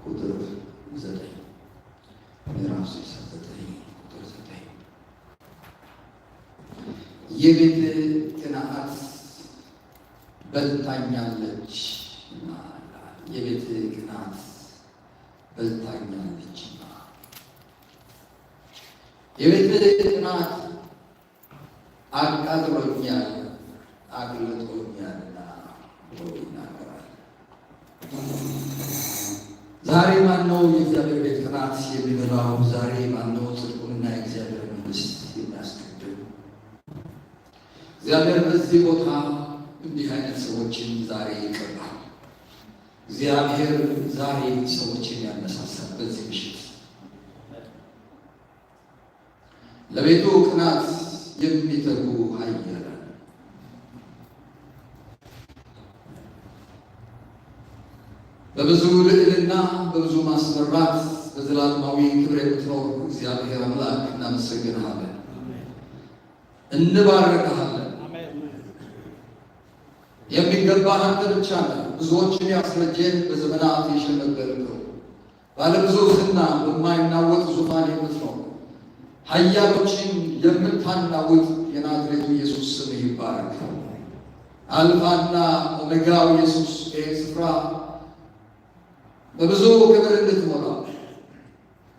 ቁጥር 9 ምዕራፍ 69 ቁጥር 9 የቤት ቅንዓት በልታኛለች እና የቤት ቅንዓት በልታኛለችና የቤት ቅንዓት አቃጥሎኛል አቅልጦኛልና ብሎ ይናገራል። ዛሬ ማነው የእግዚአብሔር ቤት ቅንዓት የሚበላው? ዛሬ ማነው ጽድቁንና የእግዚአብሔር መንግሥት የሚያስቀድም? እግዚአብሔር በዚህ ቦታ እንዲህ አይነት ሰዎችን ዛሬ ይቀባል። እግዚአብሔር ዛሬ ሰዎችን ያነሳሳል። በዚህ ምሽት ለቤቱ ቅንዓት የሚተጉ ኃያላን በብዙ ልዕልና በብዙ ማስመራት በዘላለማዊ ክብር የምትኖር እግዚአብሔር አምላክ እናመሰግንሃለን፣ እንባርክሃለን። የሚገባህ አንተ ብቻ ነህ። ብዙዎችን ያስረጀን በዘመናት የሸመገልከው ባለብዙ ዝና በማይናወጥ ዙፋን የምትኖር ኃያሎችን የምታናውጥ የናዝሬቱ ኢየሱስ ስምህ ይባረክ። አልፋና ኦሜጋው ኢየሱስ ይህ ስፍራ በብዙ ክብር እንድትሞላ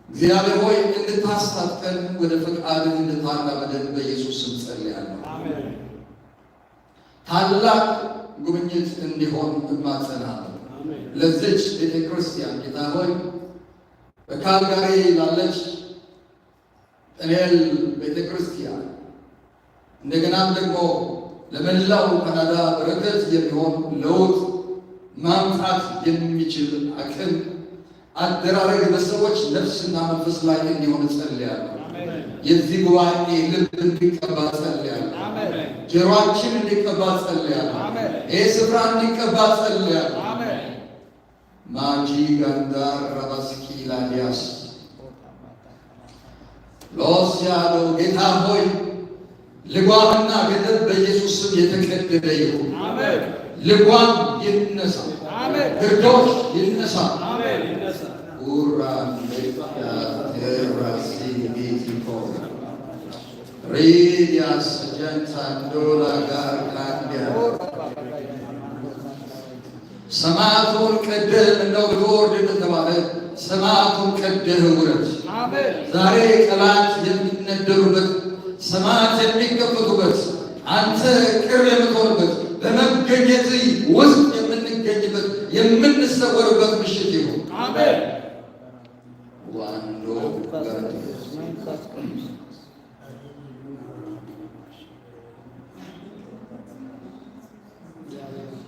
እግዚአብሔር ሆይ እንድታስታጥቀን ወደ ፈቃድህ እንድታራምደን በኢየሱስ ስም ጸልያለሁ። ታላቅ ጉብኝት እንዲሆን እማጸናለሁ። ለዚች ቤተ ክርስቲያን ጌታ ሆይ በካልጋሪ ላለች ጤኔል ቤተ ክርስቲያን እንደገናም ደግሞ ለመላው ካናዳ በረከት የሚሆን ለውጥ ማምጣት የሚችል አቅም አደራረግ በሰዎች ነፍስና መንፈስ ላይ እንዲሆን ጸልያለሁ። የዚህ ጉባኤ ልብ እንዲቀባ ጸልያለሁ። ጆሮአችን እንዲቀባ ጸልያለሁ። ይህ ስፍራ እንዲቀባ ጸልያለሁ። ማጂ ጋንዳር ረባስኪ ላሊያስ ሎስ ያለው ጌታ ሆይ ልጓምና ገደብ በኢየሱስ ስም የተቀደደ ይሁን። ልጓም ይነሳ፣ ግርዶሽ ይነሳ። ኡራን ቴራሲ ቤቲኮ ሪዲያስ ጀንታንዶላ ጋር ካንዲያ ሰማዕቱን ቀደህ እንደው ብትወርድ እንደተባለ ሰማዕቱን ቀደህ ውረድ። ዛሬ ቀላት የሚነደሩበት ሰማዕት የሚከፈቱበት አንተ ቅር የምትሆንበት በመገኘት ውስጥ የምንገኝበት የምንሰወርበት ምሽት ይሁን። ዋንዶ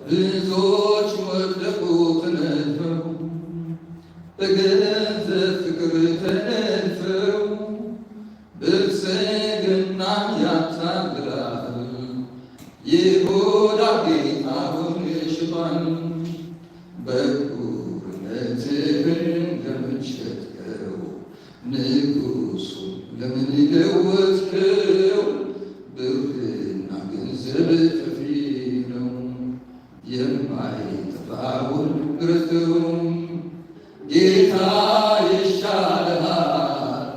ብዙዎች ወደቁ ተነድፈው በገንዘብ ፍቅር ተነድፈው ብልጽግና ያታልላል ይሁዳ ጌታውን ሽጧል። በኩርነትህን ለምን ሸጥከው? ንጉሡን ለምን ለወጥከው? ብርና ገንዘብ ጠፊ ነው የማይጠፋውን ምረተው። ጌታ ይሻልሃል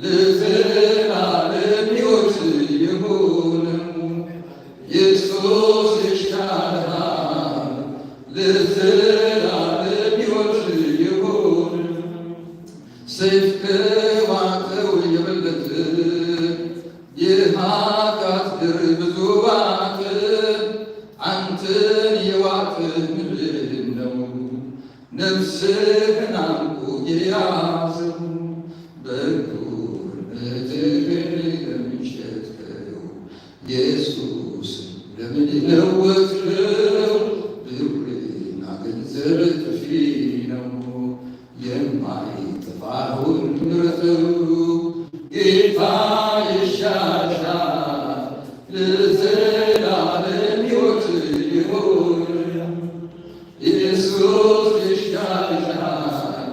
ለዘላለም ሕይወት የሆነው ኢየሱስ ይሻልሃል ለዘላለም ሕይወት የሆነው። ሰይፍ ከዋጠው የበለጠ የኃጢአት ድር ብዙ ዋጠ። አንተን የዋጠ ምንድን ነው? ነፍስህን አንቆ የያዘው። በኩርነትህን ለምን ሸጥከው? ኢየሱስን ለምን ለወጥከው? ብርና ገንዘብ ጠፊ ነው የማይጠፋውን ምረተው። ጌታ ይሻልሃል ለዘላለም ሕይወት የሆነው ኢየሱስ ይሻልሃል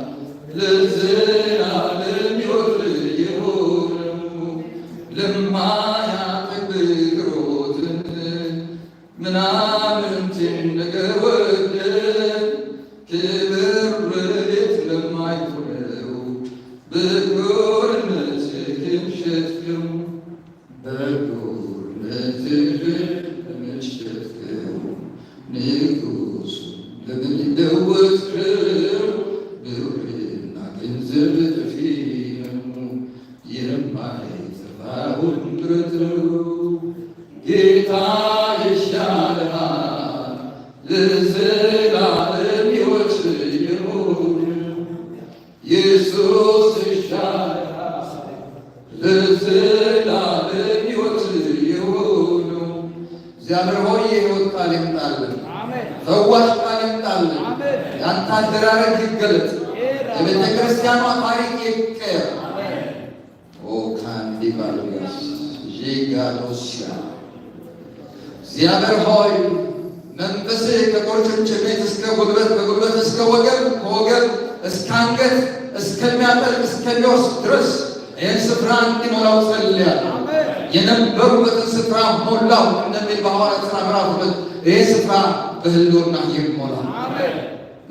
ለዘላለም ሕይወት የሆነው። ለማያጠግብ ግሮትን ምናምንቴን ነገር ወደን ቅዱስ ለምን ይለወጥክው ብርና ገንዘብ ጥፊ ነው የማይጠፋውን ብረት ነው ጌታ ይሻልሃል ለዘላለም ሕይወት ይኑር ኢየሱስ ይሻልሃል ለዘላለም ሕይወት ይሁን እግዚአብሔር ሆይ የሕይወት ቃል ይምጣልን ፈዋሽ ቃል ይምጣልን ያንተ አደራረግ ይገለጥ የቤተ ክርስቲያኗ ታሪክ ይቀየር ካንዲባሉያስ ዤጋዶስያ እግዚአብሔር ሆይ መንፈስህ ከቁርጭምጭሚት እስከ ጉልበት ከጉልበት እስከ ወገብ ከወገብ እስከ አንገት እስከሚያጠልቅ እስከሚወስድ ድረስ ይህን ስፍራ እንዲሞላው ጸልያለሁ። የነበሩበትን ስፍራ ሞላው እንደሚል በሐዋርያት ሥራ ምዕራፍ 2 ይህ ስፍራ በሕልውና ይሞላ።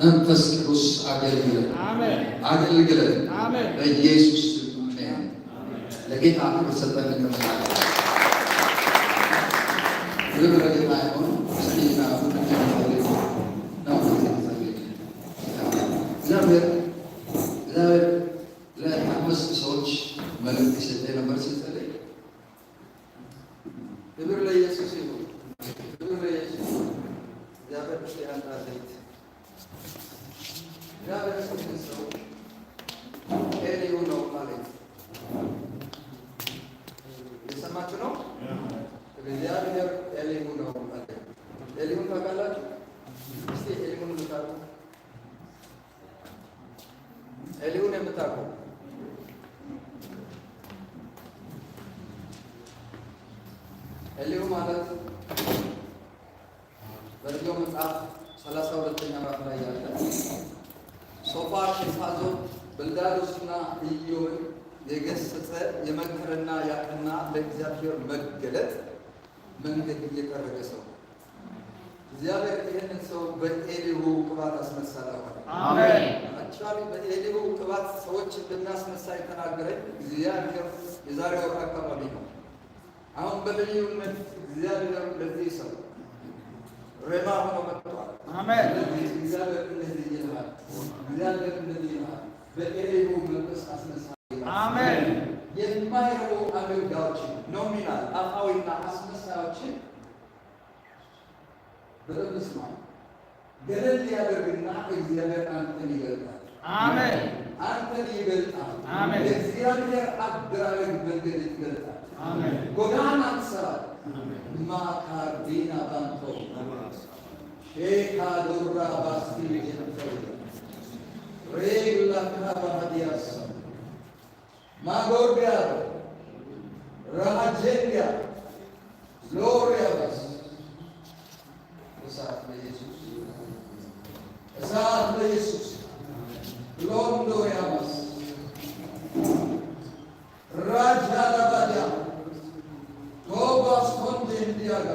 መንፈስ ቅዱስ አገልግለን በኢየሱስ ለጌታ ክብር ሰጠን እንቀመጣለን። ክብር ለጌታ ይሁን። እግዚአብሔር ለአምስት ሰዎች መልእክት የሰጠኝ ነበር ሲጸልይ። ክብር ለኢየሱስ ይሁን። ክብር ለኢየሱስ ይሁን። እግዚአብሔር ያንጣ ዘይት እግዚአብሔር ሰው ኤሊሁ ነው ማለት የሰማችሁ ነው። እግዚአብሔር ኤሊሁ ነው ማለት ኤሊሁን ታውቃላችሁ? እስቲ ኤሊሁን የምታውቁ ኤሊሁን የምታውቁ ኤሊሁ ማለት በኢዮብ መጽሐፍ 32ኛ ምዕራፍ ላይ ያለ ሶፋር ሻዞ ብልዳዶስና ኢዮብን የገሰጸ የመከረና ያቀና ለእግዚአብሔር መገለጥ መንገድ እየጠረገ ሰው እግዚአብሔር ይህንን ሰው በኤሊሁ ቅባት አስነሳለሁ። አሜን። አክቹዋሊ በኤሊሁ ቅባት ሰዎች እንደሚያስነሳ የተናገረኝ እግዚአብሔር የዛሬ ወር አካባቢ ነው። አሁን በልዩነት እግዚአብሔር ለዚህ ሰው ሬማ ሆኖ መጥቷል። አሜን። እግዚአብሔር እንደዚህ ይላል። እግዚአብሔር እንደዚህ ይላል። በኤሊሁ መንፈስ አስነሳ። አሜን። የማይረቡ አገልጋዮችን ኖሚናል አፋዊና አስመሳዮችን በደንብ ስማ። ገለል ያደርግና እግዚአብሔር አንተን ይገልጣል። አሜን። አንተን ይገልጣል። አሜን። የእግዚአብሔር አደራረግ መንገድ ይገልጣል። አሜን። ጎዳና ትሰራል። ማካዲና ባንቶ ሼካ ዱራ ባስቲ ጀንተው ሬግላ ካባዲያስ ማጎርዲያ ራጀንዲያ ሎሪያ ባስ እሳት ለኢየሱስ እሳት ለኢየሱስ ሎንዶ ያማስ ራጃላባዲያ ቶባስ ኮንቴ እንዲያጋ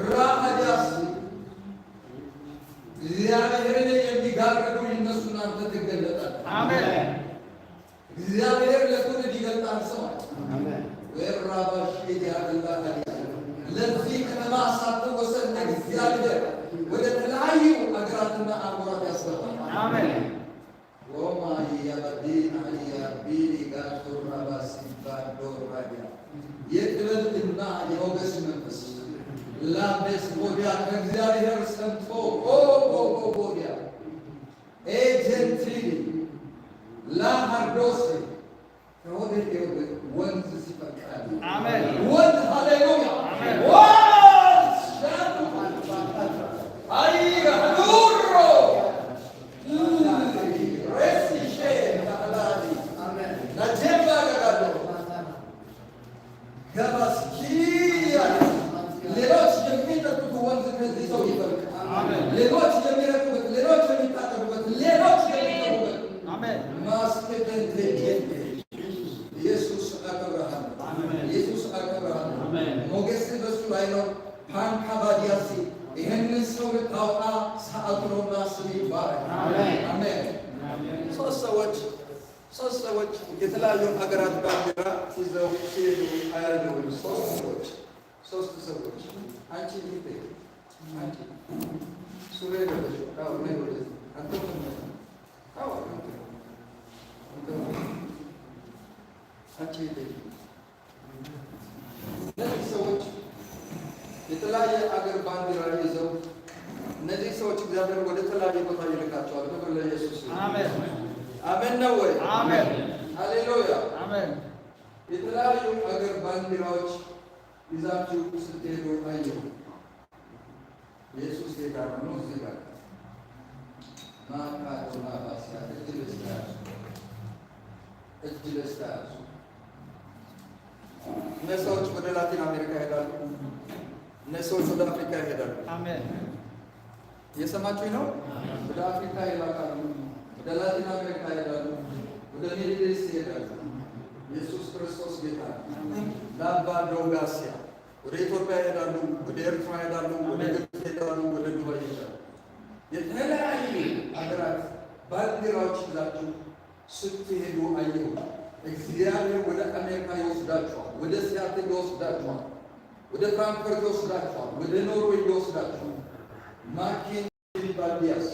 ራአዲያስ እግዚአብሔርን የሚጋርዱ ይነሱና አንተ ትገለጣለህ። አሜን። እግዚአብሔር ለትውልድ ይገልጣል። ሰማይ አሜን። ወራባሽ ያገልጣል። ለዚህ ከተማ ሳትወሰን እግዚአብሔር ወደ ተለያዩ አገራትና አህጉራት ያስገባል። አሜን። ወማ ያባዲና ያቢሊ ጋቶራባስ ባዶራዲያ የጥበብና የሞገስ መንፈስ ላቤስ ቦዲያ ከእግዚአብሔር ሰምቶ ቦዲያ ኤጀንቲ ላሃርዶስ ከወደ ወንዝ ሲፈቃል። አሜን። ወንዝ ሃሌሉያ ወንዝ ሻቱ አይጋ ዱሮ ሬሲሼ ታላዲ አሜን ናጀባ ጋዶ ገባስኪያ ሌሎች የሚጠጡት ወንዝ ከዚህ ሰው ይፈልቃል። አሜን። ሌሎች የሚረኩበት፣ ሌሎች የሚታጠቡበት፣ ሌሎች የሚጠቡበት አሜን ማስከደንቴ ኢየሱስ አከብረሃል። ኢየሱስ አከብረሃል። ሞገስ በሱ ላይ ነው። ፓንካባዲያሲ ይህንን ሰው ልታወጣ ሰዓቱ ነውና ስም ይባረክ። አሜን። ሶስት ሰዎች የተለያዩ ሀገራት ባንዲራ ይዘው ሲሄዱ አያለሁ። ሶስት ሰዎች አንቺ ሱሬ ደረሽ አው ነው ወደ አንተ አው አንቺ እነዚህ ሰዎች የተለያየ አገር ባንዲራ ይዘው እነዚህ ሰዎች እግዚአብሔር ወደ ተለያየ ቦታ ይልካቸዋል። ክብር ለኢየሱስ። አሜን አሜን ነው ወይ? አሜን ሃሌሉያ አሜን። የተለያዩ አገር ባንዲራዎች ይዛችሁ ስትሄዱ አየሁ። ኢየሱስ ጌታ ነው። እዚህ ጋር ማካዶና ባሲያ እጅ ለስታያዙ እነዚህ ሰዎች ወደ ላቲን አሜሪካ ይሄዳሉ። እነዚህ ሰዎች ወደ አፍሪካ ይሄዳሉ። አሜን የሰማችሁኝ ነው። ወደ አፍሪካ ይላካሉ፣ ወደ ላቲን አሜሪካ ይሄዳሉ፣ ወደ ሚድል ኢስት ይሄዳሉ። ኢየሱስ ክርስቶስ ጌታ ላባዶጋሲያ ወደ ኢትዮጵያ ይሄዳሉ፣ ወደ ኤርትራ ይሄዳሉ፣ ወደ ግብፅ ይሄዳሉ፣ ወደ ዱባይ ይሄዳሉ። የተለያዩ ሀገራት ባንዲራዎች ይዛችሁ ስትሄዱ አየሁ። እግዚአብሔር ወደ አሜሪካ ይወስዳችኋል፣ ወደ ሲያትል ይወስዳችኋል፣ ወደ ፍራንክፈርት ይወስዳችኋል፣ ወደ ኖርዌይ ይወስዳችኋል። ማኪን ባዲያስ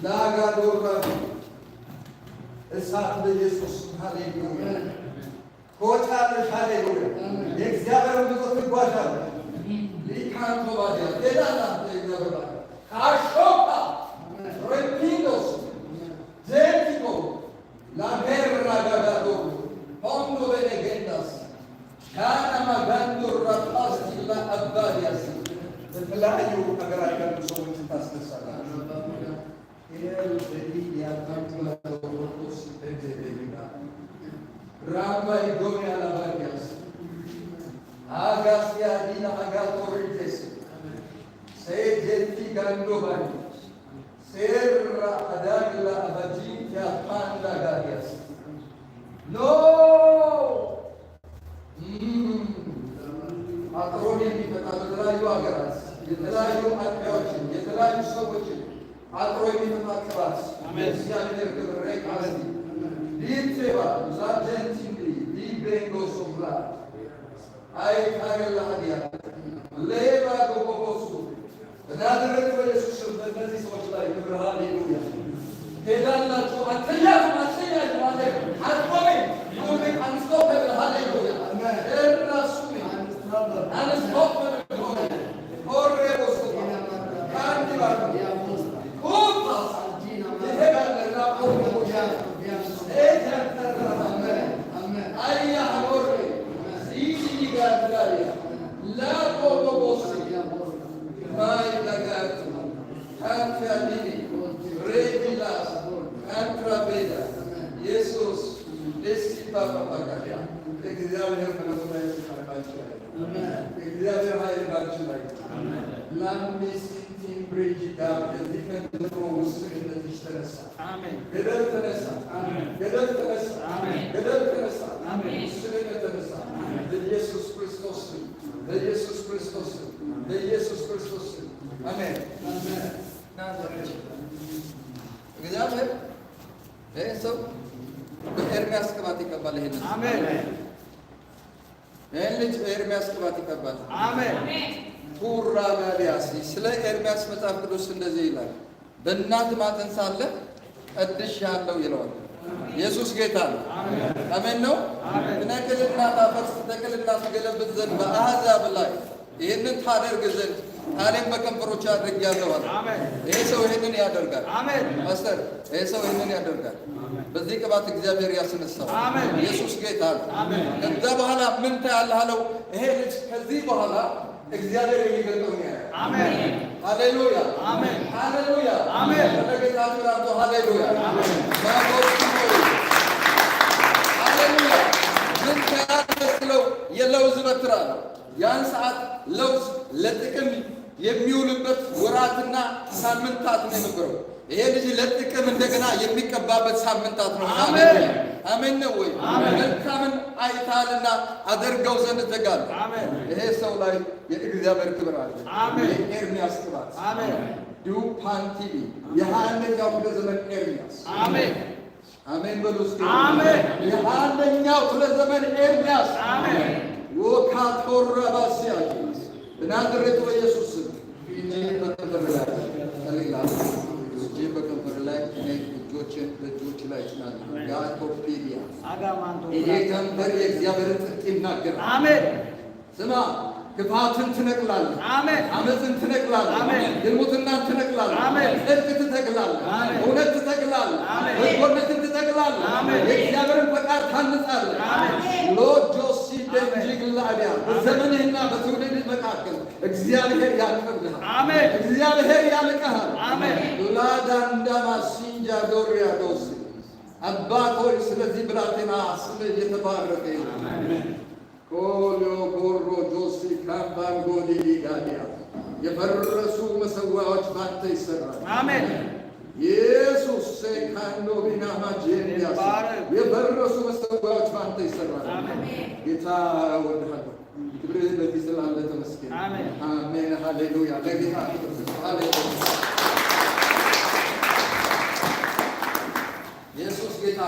ላጋዶራ እሳት በኢየሱስ ሃሌሉያ ኮታለሽ ሃሌሉያ የእግዚአብሔር ብዙ ትጓዣለ ሊካንቶ ባዲያ ሌላና እግዚአብሔር ካሾፓ ሬፒዶስ ዜቲኮ ላቤራ ጋዳዶ ሆንዶ በነገንዳስ ካናማ ጋንዶራ ፓስቲ ለአባዲያስ የተለያዩ ሀገራት ያሉ ሰዎችን ታስነሳላችሁ። ራባይ ጎሚያ ላባዲያስ አጋሲያ ዲና አጋቶሪቴስ ሴጀቲ ጋንዶባኒ ሴራ አዳግላ አባጂ ያፓንዳ ጋዲያስ ኖ አጥሮን የሚፈታ በተለያዩ ሀገራት የተለያዩ አጥቢያዎችን የተለያዩ ሰዎችን አጥሮ የሚፈታ ቅባት እግዚአብሔር ክብር ሬቃዚ ሊትባ ላጀንቲንዲ ሊቤንጎሶብላ አይ ካገላ ሀዲያ ሌባ ጎቦቦሱ በናዝሬቱ በኢየሱስ ስም በእነዚህ ሰዎች ላይ ክብር ሃሌሉያ ሄዳላችሁ። አትያዙም አትያዙም አለ አትቆሜ ኑሜ አንስቶፐብል ሃሌሉያ እራሱሜ አንስቶፐብል ኦሬቦስ ካንዲባ ኡፓስ ይሄዳለና ኦሬቦስ አያ ሆሬ ሲዲጋዳያ ላቆቦቦስ ማይ ለጋቱ ካንፊያሊኒ ሬቢላስ ካንትራቤዳ ኢየሱስ ደስታ ባባጋያ እግዚአብሔር በነሱላይ ተካፋቸው እግዚአብሔር ኃይል ባችሁ ላይ ላምሲቲን ብሪጅ ጋር ለዲፈንት ውስጥ እንደዚህ ተነሳ። አሜን ገደል ተነሳ። አሜን ገደል ተነሳ። አሜን ገደል ተነሳ። አሜን ስለነ ተነሳ። በኢየሱስ ክርስቶስ በኢየሱስ ክርስቶስ በኢየሱስ ክርስቶስ አሜን አሜን ናዘሬት እግዚአብሔር ሰው በኤርምያስ ቅባት ይቀባል። ይሄን አሜን ልጅ በኤርምያስ ቅባት ይቀባል። አሜን ቱራ ጋዲያስ ስለ ኤርምያስ መጽሐፍ ቅዱስ እንደዚህ ይላል። በእናት ማፀን ሳለ ቀድሼሃለሁ ይለዋል። ኢየሱስ ጌታ ነው። አሜን ነው። ትነቅልና ታፈርስ ትተክልና ትገለብጥ ዘንድ በአሕዛብ ላይ ይህንን ታደርግ ዘንድ ቃሌን በከንፈሮች አድርጌአለሁ አለ። ይሄ ሰው ይህንን ያደርጋል። አሜን ፓስተር፣ ይሄ ሰው ይህንን ያደርጋል። በዚህ ቅባት እግዚአብሔር ያስነሳው። ኢየሱስ ጌታ ነው። ከዛ በኋላ ምን ታያለህ አለው። ይሄ ልጅ ከዚህ በኋላ እግዚአብሔር የሚገልጠው ነው። አሜን ሃሌሉያ አሜን ሃሌሉያ አሜን ለጌታ ክብር ሃሌሉያ አሜን ሃሌሉያ ምን ታያለህ? የለውዝ በትር አለው። ያን ሰዓት ለውዝ ለጥቅም የሚውልበት ወራትና ሳምንታት ነው የነበረው። ይሄ ልጅ ለጥቅም እንደገና የሚቀባበት ሳምንታት ነው። አሜን አሜን ነው ወይ? መልካምን አይታልና አደርገው ዘንድ ተጋለ። ይሄ ሰው ላይ የእግዚአብሔር ክብር አለ። አሜን ኤርምያስ ቅባት አሜን ዱፓንቲቪ የሃያኛው ክፍለ ዘመን ኤርምያስ አሜን አሜን በሉስ አሜን የሃያኛው ክፍለ ዘመን ኤርምያስ አሜን ወካቶራ ባሲያጂ በናዝሬቱ በኢየሱስ ስም በከንፈር ላይ ጸልያለሁ። በከንፈር ላይ እጆችን በእጆች ላይ ጭናለሁ። ያቶፒዲያ ይሄ ከንፈር የእግዚአብሔርን ጽድቅ ይናገራል። አሜን። ስማ፣ ክፋትን ትነቅላለህ። አሜን። አመፅን ትነቅላለህ። አሜን። ግልሙትናን ትነቅላለህ። አሜን። ጽድቅ ትተክላለህ። አሜን። እውነት ትተክላለህ። አሜን። በጎነትን ትተክላለህ። አሜን። የእግዚአብሔርን ፈቃድ ታንጻለህ። አሜን። ሎጆሲ ደንጅግላዲያ በዘመንህና በትውልድህ መካከል እግዚአብሔር ያከብርሃል። አሜን። እግዚአብሔር ያልቅሃል። አሜን። ላዳንዳማ ሲንጃ ዶሪያ ዶሲ አባት ሆይ ስለዚህ ብላቴና ስምህ የተባረከ ይሁን። አሜን። ኮሎ ጎሮ ጆሲ ካምባንጎዲ ሊጋዲያ የፈረሱ መሰዊያዎች ባንተ ይሰራል። አሜን። ኢየሱስ ካንዶ ቢናማ ጄንዲያስ የፈረሱ መሰዊያዎች ባንተ ይሰራል። አሜን። ጌታ ወድሃለሁ። ክብርህ በዚህ ስላለ ተመስገን። አሜን። አሜን። ሃሌሉያ። ለጌታ ሃሌሉያ። ኢየሱስ ጌታ፣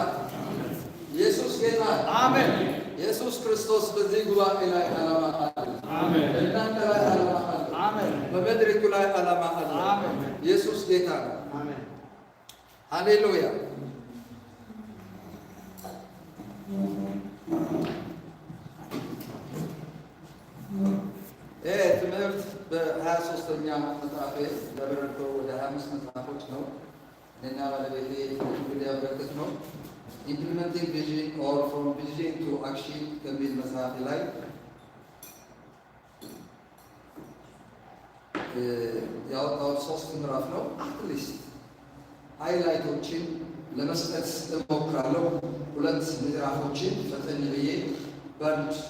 ኢየሱስ ጌታ። አሜን። ኢየሱስ ክርስቶስ በዚህ ጉባኤ ላይ ዓላማ አለ። አሜን። በእናንተ ላይ ዓላማ አለ። አሜን። በመድረኩ ላይ ዓላማ አለ። አሜን። ኢየሱስ ጌታ ነው። አሜን። ሃሌሉያ። ትምህርት በ23ኛ መጽሐፌ ለበረከው ወደ 25 መጽሐፎች ነው እና ባለቤቴ እንግዲህ ያበረከት ነው ኢምፕሊመንቲንግ ቪዥን ኦር ፍሮም ቪዥን ቱ አክሽን ከሚል መጽሐፍ ላይ ያወጣሁት 3 ምዕራፍ ነው። አትሊስት ሃይላይቶችን ለመስጠት እሞክራለሁ። 2 ምዕራፎችን ፈጠን ብዬ በ45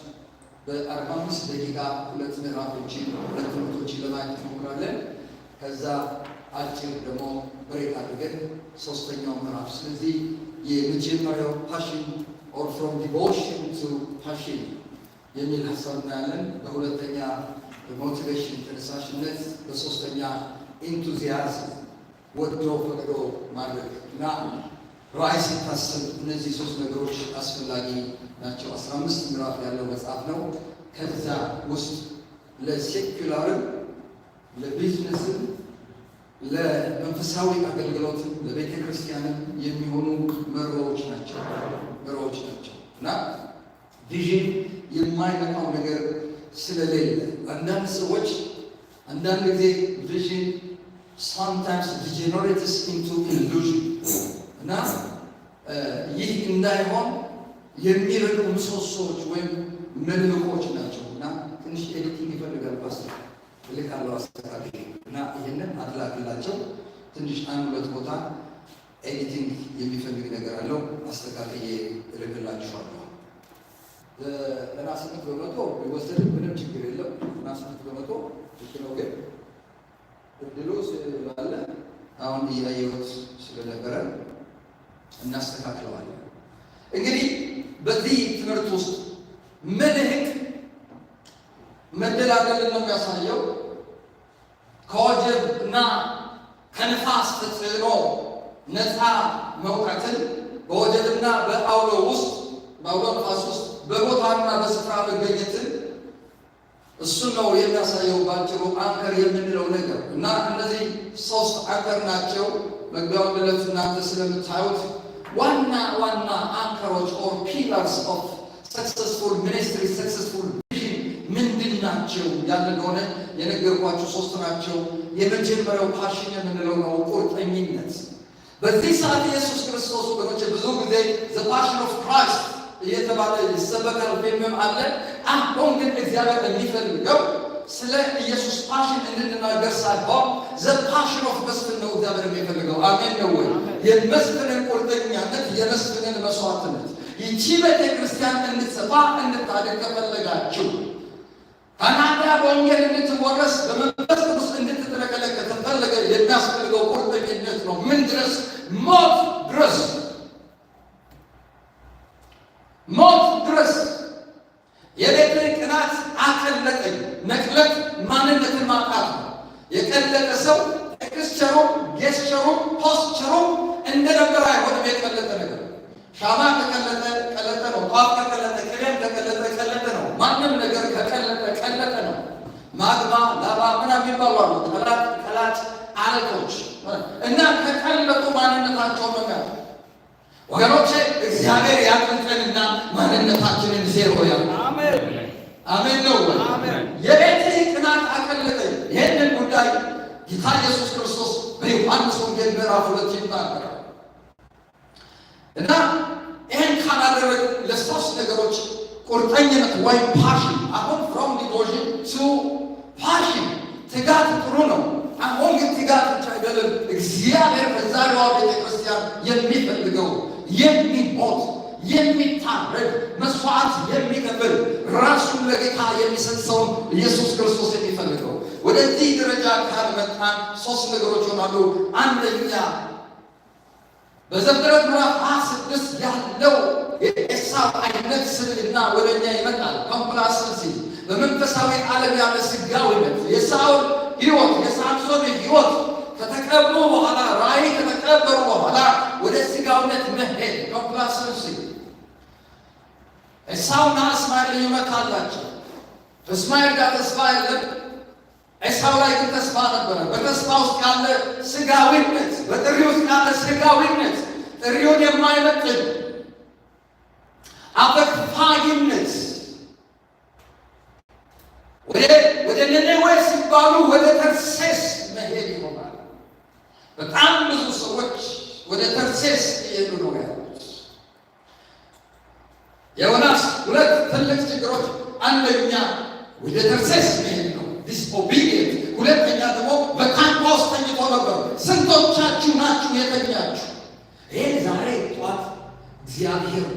ደቂቃ 2 ምዕራፎችን 2 ትምህርቶችን ለማየት እንሞክራለን። ከዛ አጭር ደግሞ ብሬክ አድርገን 3ኛው ምዕራፍ ስለዚህ የመጀመሪያው ፓሽን ኦር ፍሮም ዲቮሽን ቱ ፓሽን የሚል ሀሳብ እናያለን። በሁለተኛ ሞቲቬሽን ተነሳሽነት፣ በሶስተኛ ኢንቱዚያዝም ወዶ ፈቅዶ ማድረግ እና ራዕይ ሲታሰብ እነዚህ 3 ነገሮች አስፈላጊ ናቸው። 15 ምዕራፍ ያለው መጽሐፍ ነው። ከዛ ውስጥ ለሴኩላርም ለቢዝነስም ለመንፈሳዊ አገልግሎትም ለቤተ ክርስቲያንም የሚሆኑ መርሆዎች ናቸው እና ቪዥን የማይመጣው ነገር ስለሌለ አንዳንድ ሰዎች አንዳንድ ጊዜ ቪዥን sometimes degenerates into illusion እና ይህ እንዳይሆን የሚረዱ ምሰሶዎች ወይም መልህቆች ናቸው እና ትንሽ ኤዲቲንግ ይፈልጋል። ፓስተር ልካለው አስተካክል እና ይህንን አድላክላቸው። ትንሽ 1-2 ቦታ ኤዲቲንግ የሚፈልግ ነገር አለው። አስተካክዬ እልክላችኋለሁ። 98% ቢወሰድ ምንም ችግር የለም። 98% ልክ ነው። ግን እድሉ ስላለ አሁን እያየሁት ስለነበረ እናስተካክለዋለን። እንግዲህ በዚህ ትምህርት ውስጥ መልህቅ መደላደልን ነው የሚያሳየው። ከወጀብ እና ከንፋስ ተጽዕኖ ነፃ መውጣትን፣ በወጀብና በአውሎ ነፋስ ውስጥ በቦታና በስፍራ መገኘትን እሱን ነው የሚያሳየው ባጭሩ አንከር የምንለው ነገር እና እነዚህ 3 አንከር ናቸው። መግቢያውን ለለፍ እናንተ ስለምታዩት ዋና አንከሮች ኦር ፒላርስ ኦፍ ሰክሰስፉል ሚኒስትሪ ሰክሰስፉል ቪዥን ምንድን ናቸው ያለ እንደሆነ የነገርኳችሁ 3 ናቸው። የመጀመሪያው ፓሽን የምንለው ነው፣ ቁርጠኝነት። በዚህ ሰዓት ኢየሱስ ክርስቶስ ወገኖች ብዙ ጊዜ ዘ ፓሽን ኦፍ ክራይስት እየተባለ ይሰበካል፣ ፊልምም አለ። አሁን ግን እግዚአብሔር የሚፈልገው ስለ ኢየሱስ ፓሽን እንድንናገር ሳይሆን ዘ ፓሽን ኦፍ መስፍን ነው እግዚአብሔር የሚፈልገው። አሜን ነው ወይ? የመስፍንን ቁርጠኛነት፣ የመስፍንን መስዋዕትነት ይቺ ቤተ ክርስቲያን እንድትሰፋ እንድታድግ ከፈለጋችሁ ካናዳ በወንጌል እንድትወረስ በመንፈስ ቅዱስ እንድትጥለቀለቅ ከተፈለገ የሚያስፈልገው ቁርጠኝነት ነው። ምን ድረስ? ሞት ድረስ የቤትን ቅናት አቀለጠኝ። መቅለጥ ማንነትን ማጣት ነው። የቀለጠ ሰው ቴክስቸሩም ጌስቸሩም ፖስቸሩም እንደነበረ አይሆንም። የቀለጠ ነገር ሻማ ከቀለጠ ቀለጠ ነው። ጧፍ ከቀለጠ ቅቤም ከቀለጠ ቀለጠ ነው። ማንም ነገር ከቀለጠ ቀለጠ ነው። ማግማ ከላጭ አለቶች እና ከቀለጡ ማንነታቸው ነው ያለው። ወገኖቼ እግዚአብሔር ያቅልጠንና ማንነታችንን ዜሮ ያድርግ። አሜን ነው። የቤቴ ቅናት አቀለጠኝ። ይህንን ጉዳይ ጌታ ኢየሱስ ክርስቶስ በዮሐንስ ወንጌል ምዕራፍ 2 ይናገራል። እና ይህን ካላደረግ ለሶስት ነገሮች ቁርጠኝነት ወይም ፓሽን፣ አሁን ፍሮም ዲቮሽን ቱ ፓሽን። ትጋት ጥሩ ነው። አሁን ግን ትጋት ብቻ አይደለም። እግዚአብሔር በዛሬዋ ቤተክርስቲያን የሚፈልገው የሚሞት የሚታረድ መስዋዕት የሚከፍል ራሱን ለጌታ የሚሰጥ ሰው ኢየሱስ ክርስቶስ የሚፈልገው። ወደዚህ ደረጃ ካልመጣን ሶስት ነገሮች ይሆናሉ። አንደኛ በዘፍጥረት ምዕራፍ 26 ያለው የኤሳው አይነት ስብዕና ወደኛ ይመጣል። ኮምፕላሰንሲ፣ በመንፈሳዊ ዓለም ያለ ስጋዊነት፣ የሳኦል ሕይወት የሳምሶን ሕይወት ከተቀቡ በኋላ ራእይ ከተቀበሩ በኋላ ወደ ስጋዊነት መሄድ ኮምፕላሰንሲ። ኤሳውና እስማኤል ልዩነት አላቸው። እስማኤል ጋር ተስፋ የለም፣ ኤሳው ላይ ግን ተስፋ ነበረ። በተስፋ ውስጥ ያለ ስጋዊነት፣ በጥሪ ውስጥ ያለ ስጋዊነት፣ ጥሪውን የማይመጥን አፈግፋጊነት፣ ወደ ነነዌ ሲባሉ ወደ ተርሴስ መሄድ ይሆናል። በጣም ብዙ ሰዎች ወደ ተርሴስ እየሄዱ ነው ያሉት። የዮናስ ሁለት ትልቅ ችግሮች፣ አንደኛ ወደ ተርሴስ መሄድ ነው ዲስኦቢዲየንት፣ ሁለተኛ ደግሞ በታንኳ ውስጥ ተኝቶ ነበር። ስንቶቻችሁ ናችሁ የተኛችሁ? ይሄ ዛሬ ጠዋት እግዚአብሔር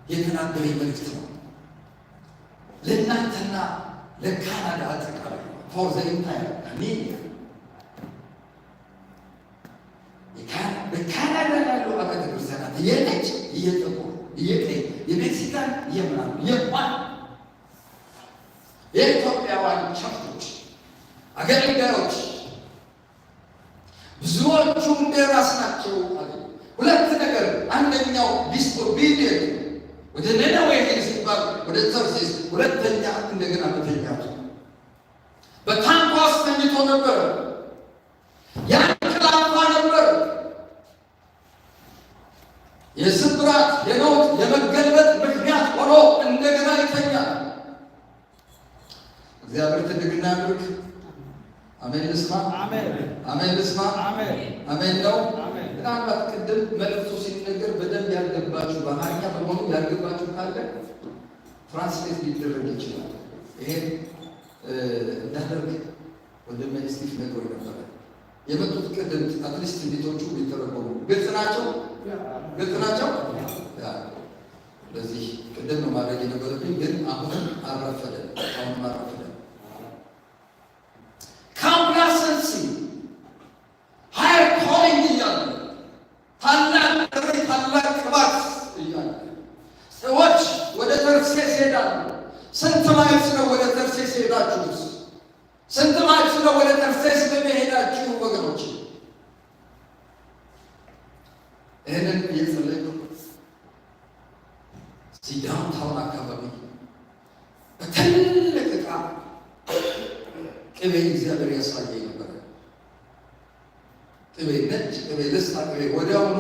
የተናገረ መልእክት ነው ለእናንተና ለካናዳ አጠቃላይ ፎር ዘ ኢንታየር ካናዳ። በካናዳ ያሉ አብያተ ክርስቲያናት የነጭ የጥቁር የቀይ የሜክሲካን የምናምን የባን የኢትዮጵያውያን ቸርቾች አገልጋዮች ብዙዎቹ እንደራስ ናቸው። ሁለት ነገር፣ አንደኛው ዲስኦቢዲየንት ወደ ነነዌ ሄድ ሲባል ወደ ተርሴስ፣ ሁለተኛ እንደገና በተኛቱ በታንኳ ውስጥ ተኝቶ ነበር። ያንቀላፋ ነበር። የስብራት የነውጥ የመገልበጥ ምክንያት ሆኖ እንደገና ይተኛል። እግዚአብሔር ትልቅና ያድርግ። አሜን ልስማ፣ አሜን ልስማ፣ አሜን ነው። ምናልባት ቅድም መልእክቱ ሲነገር በደንብ ያልገባችሁ በአማርኛ በመሆኑ ያልገባችሁ ካለ ትራንስሌት ሊደረግ ይችላል። ይሄን እንዳደርግ ወንድሜ ስቲፍ ነግሮኝ ነበረ። የመጡት ቅድም አትሊስት ቤቶቹ ሊተረጎሙ ግልጽ ናቸው፣ ግልጽ ናቸው። ስለዚህ ቅድም ነው ማድረግ የነበረብኝ፣ ግን አሁንም አልረፈደም፣ አሁንም አልረፈደም። ኮምፕላሰንሲ ሃየር ኮሊንግ እያለ ታላቅ ጥሪ ታላቅ ቅባት እያለ ሰዎች ወደ ተርሴስ ሄዳሉ። ስንት ማይልስ ነው ወደ ተርሴስ ሄዳችሁት? ስንት ማይልስ ነው ወደ ተርሴስ በመሄዳችሁ ወገኖች? ይህንን እየጸለይኩ ዳውንታውን አካባቢ በትልቅ ዕቃ ቅቤ እግዚአብሔር ያሳየኝ ነበረ። ቅቤ ነጭ ቅቤ፣ ልስታ ቅቤ፣ ወዲያውኑ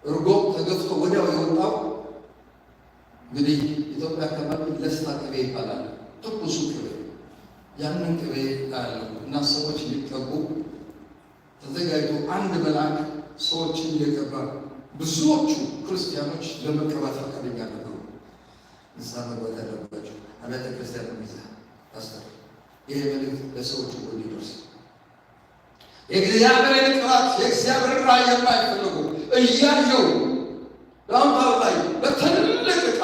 እርጎ ተገፍቶ ወዲያው የወጣው እንግዲህ ኢትዮጵያ አካባቢ ለስታ ቅቤ ይባላል፣ ትኩሱ ቅቤ። ያንን ቅቤ አያለሁ እና ሰዎች ሊቀቡ ተዘጋጅቶ አንድ መልአክ ሰዎችን እየቀባ ብዙዎቹ ክርስቲያኖች ለመቀባት ፈቃደኛ ነበሩ። ንስሐ መግባት ያለባቸው አብያተ ክርስቲያን ሚዛ ፓስተር፣ ይሄ መልእክት ለሰዎች ሁሉ እንዲደርስ የእግዚአብሔር ቅባት የእግዚአብሔር ራእይ የማይፈልጉ እያየው ዳውንታውን ላይ በትልቅ ዕቃ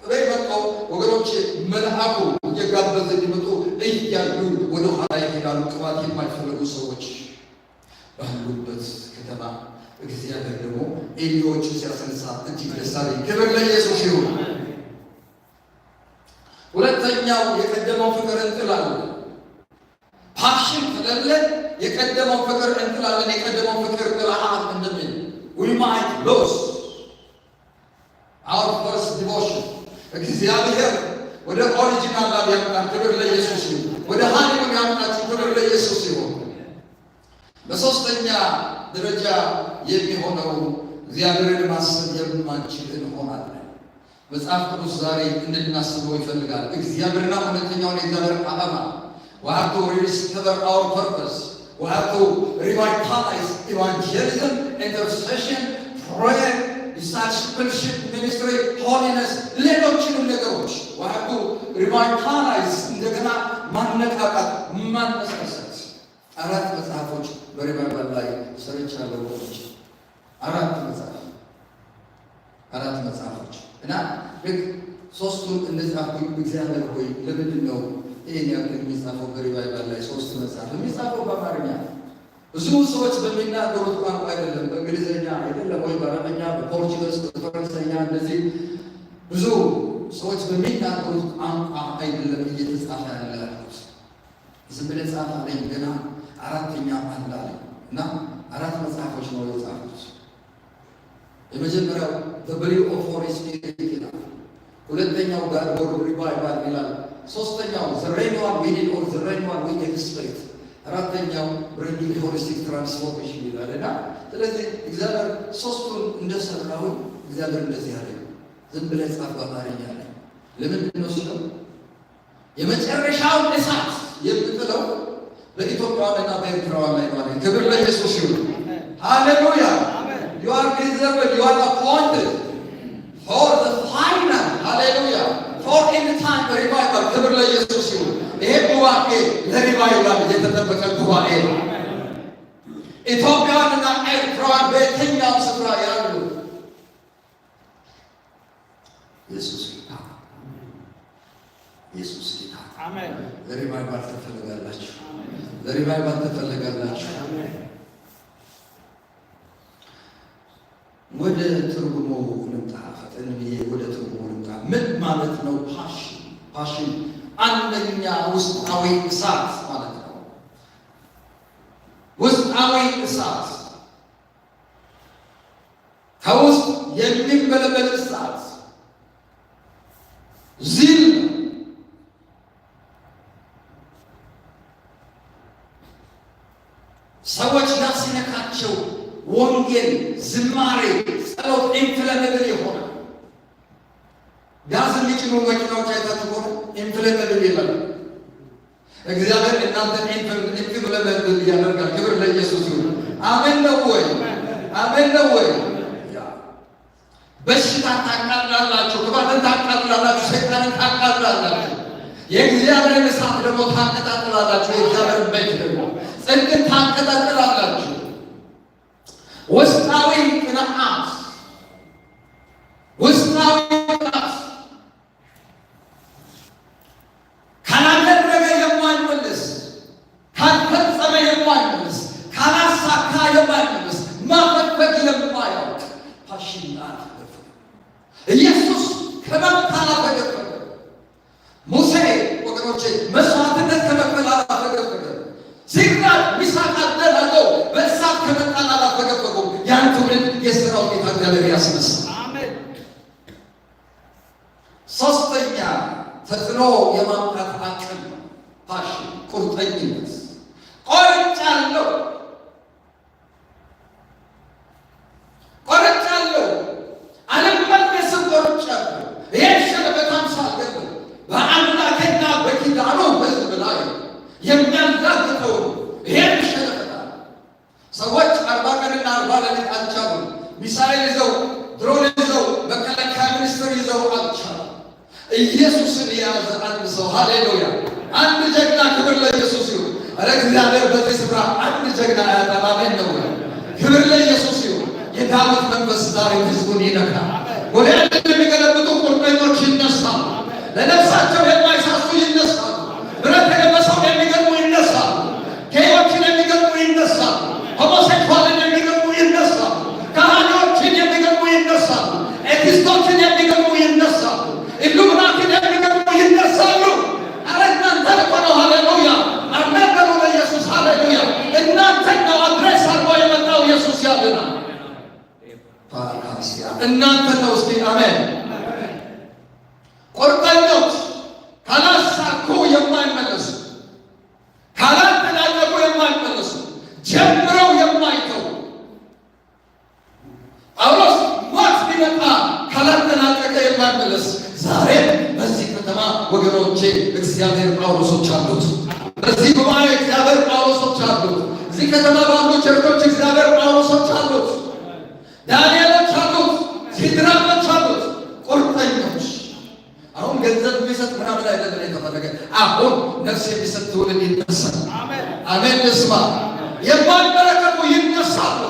ቅቤ መጣው ወገኖቼ፣ መልአኩ እየጋበዘ እንዲመጡ እያዩ ወደ ኋላ ይሄዳሉ። ቅባት የማይፈልጉ ሰዎች ባሉበት ከተማ እግዚአብሔር ደግሞ ኤሊዎችን ሲያስነሳ እጅግ ደስ አለኝ። ክብር ለኢየሱስ ይሁን። ሁለተኛው የቀደመው ፍቅር እንጥላለን። ፓሽን ከሌለ የቀደመው ፍቅር እንጥላለን። የቀደመው ፍቅር ጥላሃት እንደምን we might lose our first devotion። እግዚአብሔር ወደ ኦሪጂናል ላብ ያምጣን። ክብር ለኢየሱስ ይሁን። ወደ ሃኒሙን ያምጣችሁ። ክብር ለኢየሱስ ይሁን። በሶስተኛ ደረጃ የሚሆነው እግዚአብሔርን ማሰብ የማንችል እንሆናለን። መጽሐፍ ቅዱስ ዛሬ እንድናስበው ይፈልጋል። እግዚአብሔርና እውነተኛውን የእግዚአብሔር ዓላማ we have to rediscover our purpose. We have to revitalize evangelism, intercession, prayer, discipleship, ministry, holiness, ሌሎችንም ነገሮች we have to revitalize እንደገና ማነቃቃት ማነሳሳት። አራት መጽሐፎች በሪቫይቫል ላይ ሰርቻለሁ ወገኖች። አራት መጽሐፎች እና ልክ ሶስቱን እንደጻፍኩኝ እግዚአብሔር ሆይ ለምንድን ነው ይሄን ያክል የሚጻፈው በሪቫይቫል ላይ? ሶስት መጽሐፍ የሚጻፈው በአማርኛ ብዙ ሰዎች በሚናገሩት ቋንቋ አይደለም፣ በእንግሊዝኛ አይደለም፣ ወይ በአረበኛ፣ በፖርቹጋልስ፣ በፈረንሳይኛ እንደዚህ ብዙ ሰዎች በሚናገሩት ቋንቋ አይደለም እየተጻፈ ያለ። ዝም ብለህ ጻፍ አለኝ። ገና አራተኛ አለ እና አራት መጽሐፎች ነው የጻፉት። የመጀመሪያው The Belief of Holy Spirit ይላል። ሁለተኛው ጋር ወርድ ሪቫይቫል ይላል። ሶስተኛው The Renewal Within or The Renewal with the Spirit። አራተኛው Bringing Holistic Transformation ይላል እና ስለዚህ እግዚአብሔር ሶስቱን እንደሰራው እግዚአብሔር እንደዚህ ያለ ዝም ብለህ ጻፍ በአማርኛ ላይ። ለምንድን ነው እሱ የመጨረሻውን እሳት የምጥለው በኢትዮጵያውያንና በኤርትራውያን ላይ ማለት። ክብር ለኢየሱስ ይሁን። ሃሌሉያ። You are deserved, you are appointed for the final, hallelujah, for in time revival. ክብር ለኢየሱስ ይሁን። ይሄ ጉባኤ ለሪቫይቫል የተጠበቀ ጉባኤ ነው። ኢትዮጵያውያንና ኤርትራውያን በየትኛውም ስፍራ ያሉ ኢየሱስ ጌታ፣ ኢየሱስ ጌታ። አሜን። ለሪቫይቫል ተፈልጋላችሁ፣ ለሪቫይቫል ተፈልጋላችሁ። ወደ ትርጉሙ ልምጣ። ፈጠን ብዬ ወደ ትርጉሙ ልምጣ። ምን ማለት ነው ፓሽን? ፓሽን አንደኛ ውስጣዊ እሳት ማለት ነው። ውስጣዊ እሳት፣ ከውስጥ የሚንበለበል እሳት ዚል ሰዎች ጋር ሲነካቸው ወንጌል፣ ዝማሬ፣ ጸሎት ኢንፍለመብል የሆነ ጋዝ የሚጭኑ መኪናዎች አይታችሁ ሆነ ኢንፍለመብል ይላል። እግዚአብሔር እናንተን ኢንፍለመብል ያደርጋል። ክብር ለኢየሱስ ይሁን። አሜን ነው ወይ? አሜን ነው ወይ? በሽታ ታቃጥላላችሁ፣ ክፋትን ታቃጥላላችሁ፣ ሰይጣንን ታቃጥላላችሁ። የእግዚአብሔር እሳት ደግሞ ታቀጣጥላላችሁ። የእግዚአብሔር ቤት ደግሞ ጽድቅን ታቀጣጥላላችሁ። ውስጣዊ ቅንዓት፣ ውስጣዊ ቅንዓት ካላደረገ የማይመለስ፣ ካልፈጸመ የማይመለስ፣ ካላሳካ የማይመለስ፣ ማፈግፈግ የማያውቅ ፓሽን አልተገፈገ። ኢየሱስ ከመብት አላፈገፈገ። ሙሴ ወገኖቼ መስዋዕትነት ከመክፈል አላፈገፈገ። ሲራክ ሚሳቅ አደረገው በእሳት ከመጣል አላፈገፈጉም። ያን ትውልድ የሥራው ጌታ እግዚአብሔር ያስነሳ። አሜን። ሶስተኛ ተጽዕኖ የማምጣት አቅም ፓሽን፣ ቁርጠኝነት። ቆርጫለሁ፣ አልመለስም፣ ቆርጫለሁ። ይሄን ሸለበታም ሳልገድል በአምላኬና በኪዳኑ ሕዝብ ላይ የሚያላግጠው ይሄን ሸለበታል። ሰዎች 40 ቀንና 40 ሌሊት አልቻሉም። ሚሳኤል ይዘው ድሮን ይዘው መከላከያ ሚኒስትር ይዘው አልቻሉም። ኢየሱስን የያዘ አንድ ሰው፣ ሃሌሉያ፣ አንድ ጀግና። ክብር ለኢየሱስ ይሁን። ኧረ እግዚአብሔር በዚህ ስፍራ አንድ ጀግና ያጠባበን ነው። ክብር ለኢየሱስ ይሁን። የዳዊት መንፈስ ዛሬ ሕዝቡን ይነካል። ጎልያድን የሚገለብጡ ቁርጠኞች ይነሳሉ። ለነፍሳቸው የማይሳሱ ይነሳሉ። ብረት የለበሰው የሚገርሙ ይነሳሉ። ጌዮችን የሚገርሙ ይነሳሉ። ሆሞሴክሱዋልን የሚገርሙ ይነሳሉ። ካህናዎችን የሚገርሙ ይነሳሉ። ኤቲስቶችን የሚገርሙ ይነሳሉ። ኢሉሚናቲን የሚገርሙ ይነሳሉ። አረ እናንተ እኮ ነው። ሃሌሉያ፣ አሜን በሉ ለኢየሱስ። ሃሌሉያ፣ እናንተን ነው አድሬስ አድርጎ የመጣው ኢየሱስ ያለናል። እናንተ ነው። እስኪ አሜን። ቁርጠኞች እግዚአብሔር ጳውሎሶች አሉት። በዚህ ጉባኤ እግዚአብሔር ጳውሎሶች አሉት። እዚህ ከተማ ባሉ ቸርቾች እግዚአብሔር ጳውሎሶች አሉት። ዳንኤሎች አሉት። ሲድራቆች አሉት። ቁርጠኞች። አሁን ገንዘብ የሚሰጥ ምናምን አይደለም የተፈለገ። አሁን ነፍስ የሚሰጥ ትውልድ ይነሳል። አሜን። ልስማ። የማይበረከቱ ይነሳሉ።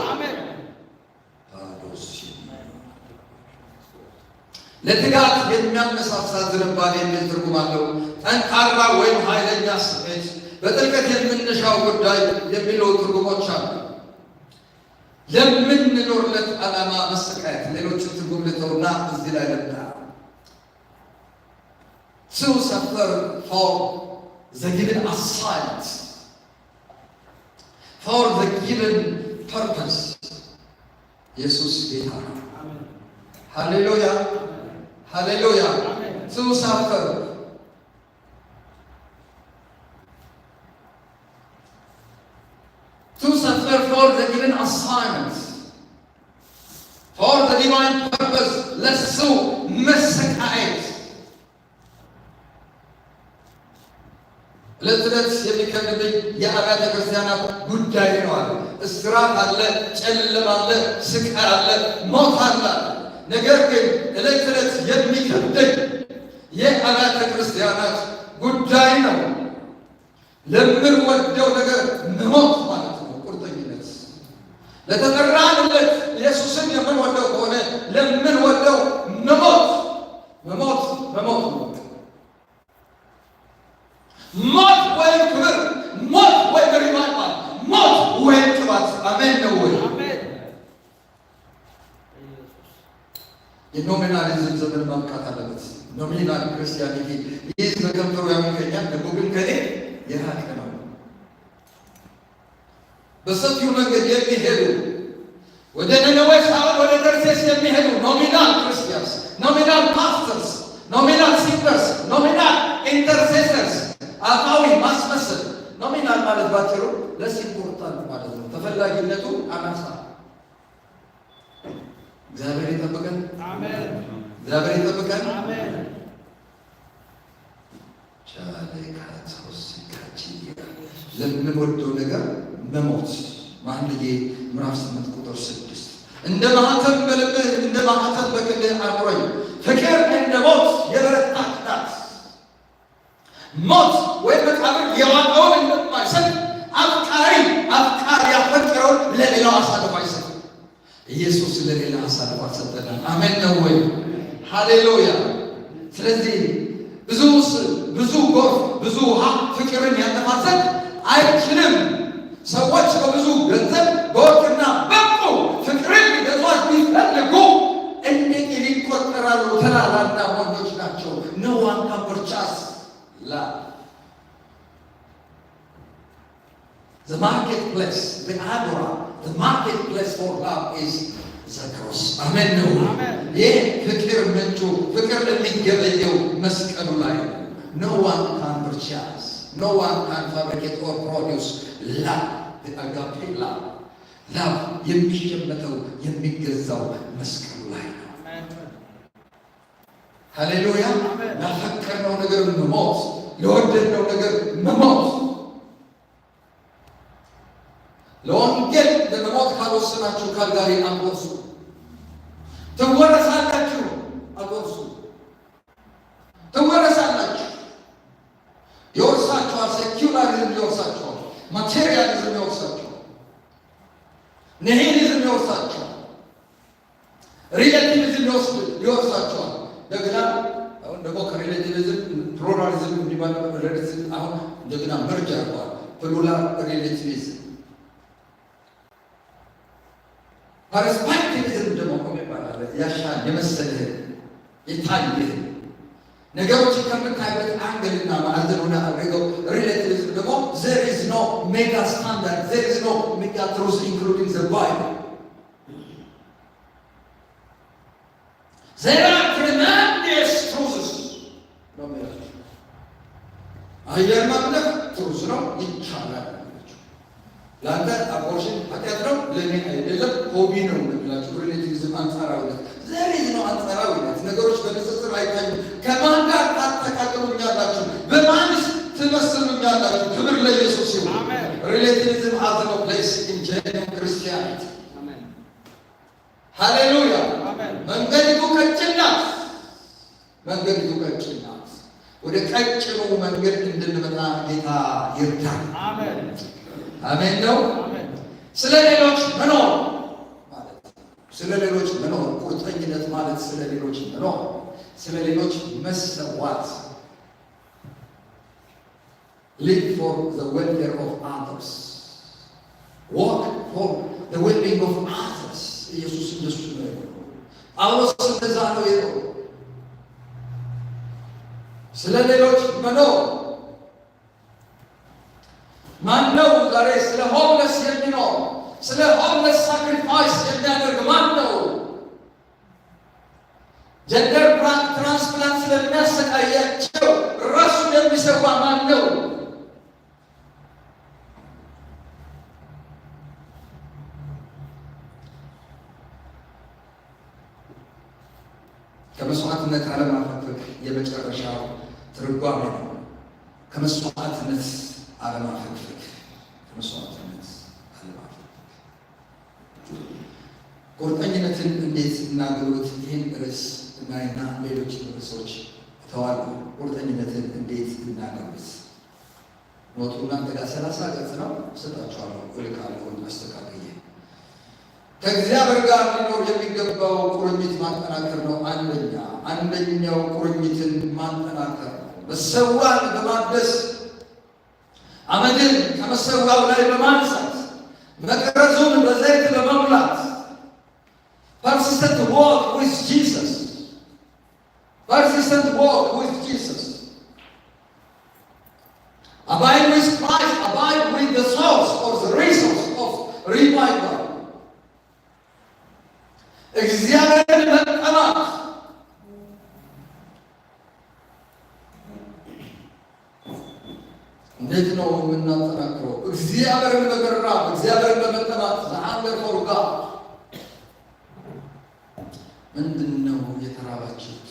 ለትጋት የሚያነሳሳ ዝንባሌ የሚል ትርጉም አለው። ጠንካራ ወይም ኃይለኛ ስሜት፣ በጥልቀት የምንሻው ጉዳይ የሚሉ ትርጉሞች አሉ። ለምንኖርለት ዓላማ መሰቃየት። ሌሎችን ትርጉም ልተውና እዚህ ላይ ልምጣ። to suffer for the given assignment, for the given purpose. ኢየሱስ ጌታ ነው። ሃሌሉያ ሃሌሉያ። to suffer for the given assignment, for the divine purpose. ለሱ መሰቃየት ለጥረት የሚከብድብኝ የአብያተ ክርስቲያናት ጉዳይ ነው አለ። እስራት አለ፣ ጨለማ አለ፣ ስቃይ አለ፣ ሞት አለ። ነገር ግን ዕለት ዕለት የሚከብደኝ የአብያተ ክርስቲያናት ጉዳይ ነው። ለምንወደው ነገር መሞት ማለት ነው ቁርጠኝነት። ለተጠራንለት ኢየሱስን የምንወደው ከሆነ ለምንወደው መሞት መሞት መሞት ነው። ሞት ወይም ክብር፣ ሞት ወይም ሪቫይቫል፣ ሞት ወይም ቅባት። አሜን ነው ወይ? የኖሚናሊዝም ዘመን ማብቃት አለበት። ኖሚናል ክርስቲያኒቲ ይህ በከንፈሩ ያመልከኛል፣ ደግሞ ግን ከኔ የራቀ ነው። በሰፊው መንገድ የሚሄዱ ወደ ነነዌ ሳይሆን ወደ ተርሴስ የሚሄዱ ኖሚናል ክርስቲያንስ፣ ኖሚናል ፓስተርስ፣ ኖሚናል ሲስተርስ፣ ኖሚናል ኢንተርሴሰርስ። አፋዊ ማስመሰል። ኖሚናል ማለት ባጭሩ ለስ ኢምፖርታንት ማለት ነው። ተፈላጊነቱ አናሳ። እግዚአብሔር ይጠብቀን። አሜን። እግዚአብሔር ይጠብቀን። አሜን። ለምንወደው ነገር መሞት። መኃልየ ምዕራፍ 8 ቁጥር 6 እንደ ማኅተም በልብህ እንደ ማኅተም በክንድህ አኑረኝ። ፍቅር እንደ ሞት የበረታች ናት። ሞት ወይም መቃብር የዋጠውን እንደማይሰጥ አፍቃሪ ያፈቀረውን ለሌላው አሳልፎ አይሰጥም። ኢየሱስ ለሌላ አሳልፎ አልሰጠንም። አሜን ነው ወይ? ሃሌሉያ። ስለዚህ ብዙ ጎርፍ ብዙ ውሃ ፍቅርን ያጠፋዘን አይችልም። ሰዎች በብዙ ገንዘብ በወርቅና በቁ ፍቅርን ሊገዟት ቢፈልጉ እንዴት ሊቆጠራሉ? ተላላና ወንዶች ናቸው። no one can purchase love. The marketplace, the agora, the marketplace for love is the cross. አሜን ነው። ይህ ፍቅር ምንጩ ፍቅር የሚገበየው መስቀሉ ላይ ነው። no one can purchase, no one can fabricate or produce love, the agape love. love የሚሸመተው የሚገዛው መስቀሉ ላይ ነው። ሃሌሉያ። ላፈቀርነው ነገር መሞት፣ ለወደድነው ነገር መሞት። ለወንጌል ለመሞት ካልወሰናችሁ ካልጋሪ አንቆርሱ። ትወረሳላችሁ። አንቆርሱ። ትወረሳላችሁ። ይወርሳችኋል። ሴኩላሪዝም ይወርሳችኋል። ማቴሪያሊዝም ይወርሳችኋል። ኒሂሊዝም ይወርሳችኋል። ሪሌቲቪዝም ይወርሳችኋል። እንደገና አሁን ደግሞ ከሪሌቲቪዝም ፕሉራሊዝም እንዲባል ሪሌቲቪዝም አሁን እንደገና መርጅ አድርገዋል። ፕሉራል ሪሌቲቪዝም ፐርስፔክቲቪዝም ደግሞ ይባላል። ያሻል የመሰለህ የታየህ ነገሮችን ከምታይበት አንግልና ማዕዘን ሆነ አድርገው። ሪሌቲቪዝም ደግሞ there is no mega standard, there is no mega truth including the Bible. There are tremendous truths. ነው ማለት አየር ማምለክ ትሩዝ ነው፣ ይቻላል። ለአንተ አቦርሽን ኃጢአት ነው፣ ለእኔ አይደለም ሆቢ ነው ብላችሁ ሪሌቲቪዝም አንጻራዊነት ዘሬዝ ነው። አንጻራዊነት ነገሮች በንጽጽር አይታዩም። ከማን ጋር ታጠቃቅሉኛላችሁ? በማንስ ትመስሉኛላችሁ? ክብር ለኢየሱስ ይሁን። ሪሌቲቪዝም has no place in genuine Christianity. ሃሌሉያ። መንገዲቱ ቀጭን ናት። መንገዲቱ ቀጭን ናት። ወደ ቀጭኑ መንገድ እንድንመጣ ጌታ ይርዳል። አሜን አሜን ነው። ስለ ሌሎች መኖር ማለት ስለ ሌሎች መኖር ቁርጠኝነት ማለት ስለ ሌሎች መኖር፣ ስለ ሌሎች መሰዋት። live for the welfare of others, work for the well-being of others. ኢየሱስ እንደሱ ነው። ጳውሎስ እንደዛ ነው የለው። ስለ ሌሎች መኖር ማን ነው? ዛሬ ስለ ሆምለስ የሚኖር ስለ ሆምለስ ሳክሪፋይስ የሚያደርግ ማን ነው? ጀንደር ትራንስፕላንት ስለሚያሰቃያቸው ራሱን የሚሰዋ ማን ነው? ከመስዋዕትነት አለማፈግፈግ የመጨረሻው ትርጓሜ ነው። ከመስዋዕትነት አለማፈግፈግ፣ ከመስዋዕትነት አለማፈግፈግ። ቁርጠኝነትን እንዴት እናገሩት? ይህን ርዕስ እናይና ሌሎች ርዕሶች ተዋሉ። ቁርጠኝነትን እንዴት እናገሩት? ኖቱ እናንተ ጋር 30 ገጽ ነው፣ እሰጣችኋለሁ። እልካለሁ አስተካክዬ። ከእግዚአብሔር ጋር ሊኖር የሚገባው ቁርኝት ማጠናከር ነው። አንደኛው ቁርኝትን ማጠናከር ነው። መሰዋን በማደስ አመድን ከመሰዋው ላይ በማንሳት መቅረዙን በዘይት በመሙላት persistent walk with Jesus, persistent walk with Jesus, abide with Christ, abide with the source or the resource of revival. እግዚአብሔርን መጠማት እንዴት ነው የምናጠናክረው? እግዚአብሔርን በመራብ እግዚአብሔርን በመጠማት ለአንገር ፎርጋ ምንድን ነው የተራባችሁት?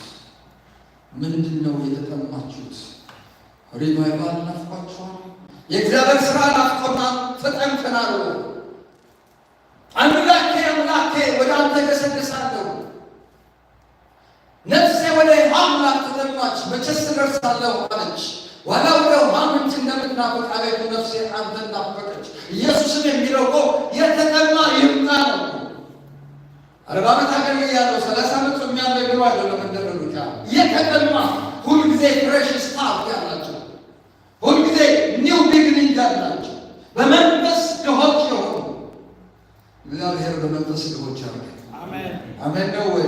ምንድን ነው የተጠማችሁት? ሪቫይቫል ናፍቋችኋል? የእግዚአብሔር ስራ ናፍቆናል፣ ተጠምተናል። አምላኬ አምላኬ ወደ አንተ ገሰግሳለሁ፣ ነፍሴ ወደ አምላክ ተጠማች፣ መቼስ እደርሳለሁ አለች። ዋላው ነው ማምንት እንደምትናፍቅ አቤቱ ነፍሴ አንተን ናፈቀች። ኢየሱስም የሚለው እኮ የተጠማ ይምጣ ነው። 40 ዓመት አገልግያለሁ፣ 30 ዓመት የሚያገለግሉ አይደለም እንደሩጫ። የተጠማ ሁልጊዜ ፍሬሽ ስታርት ያላቸው፣ ሁልጊዜ ኒው ቢግኒንግ ያላቸው፣ በመንፈስ ድሆች የሆኑ እግዚአብሔር በመንፈስ ድሆች ያደርጋል። አሜን አሜን ነው ወይ?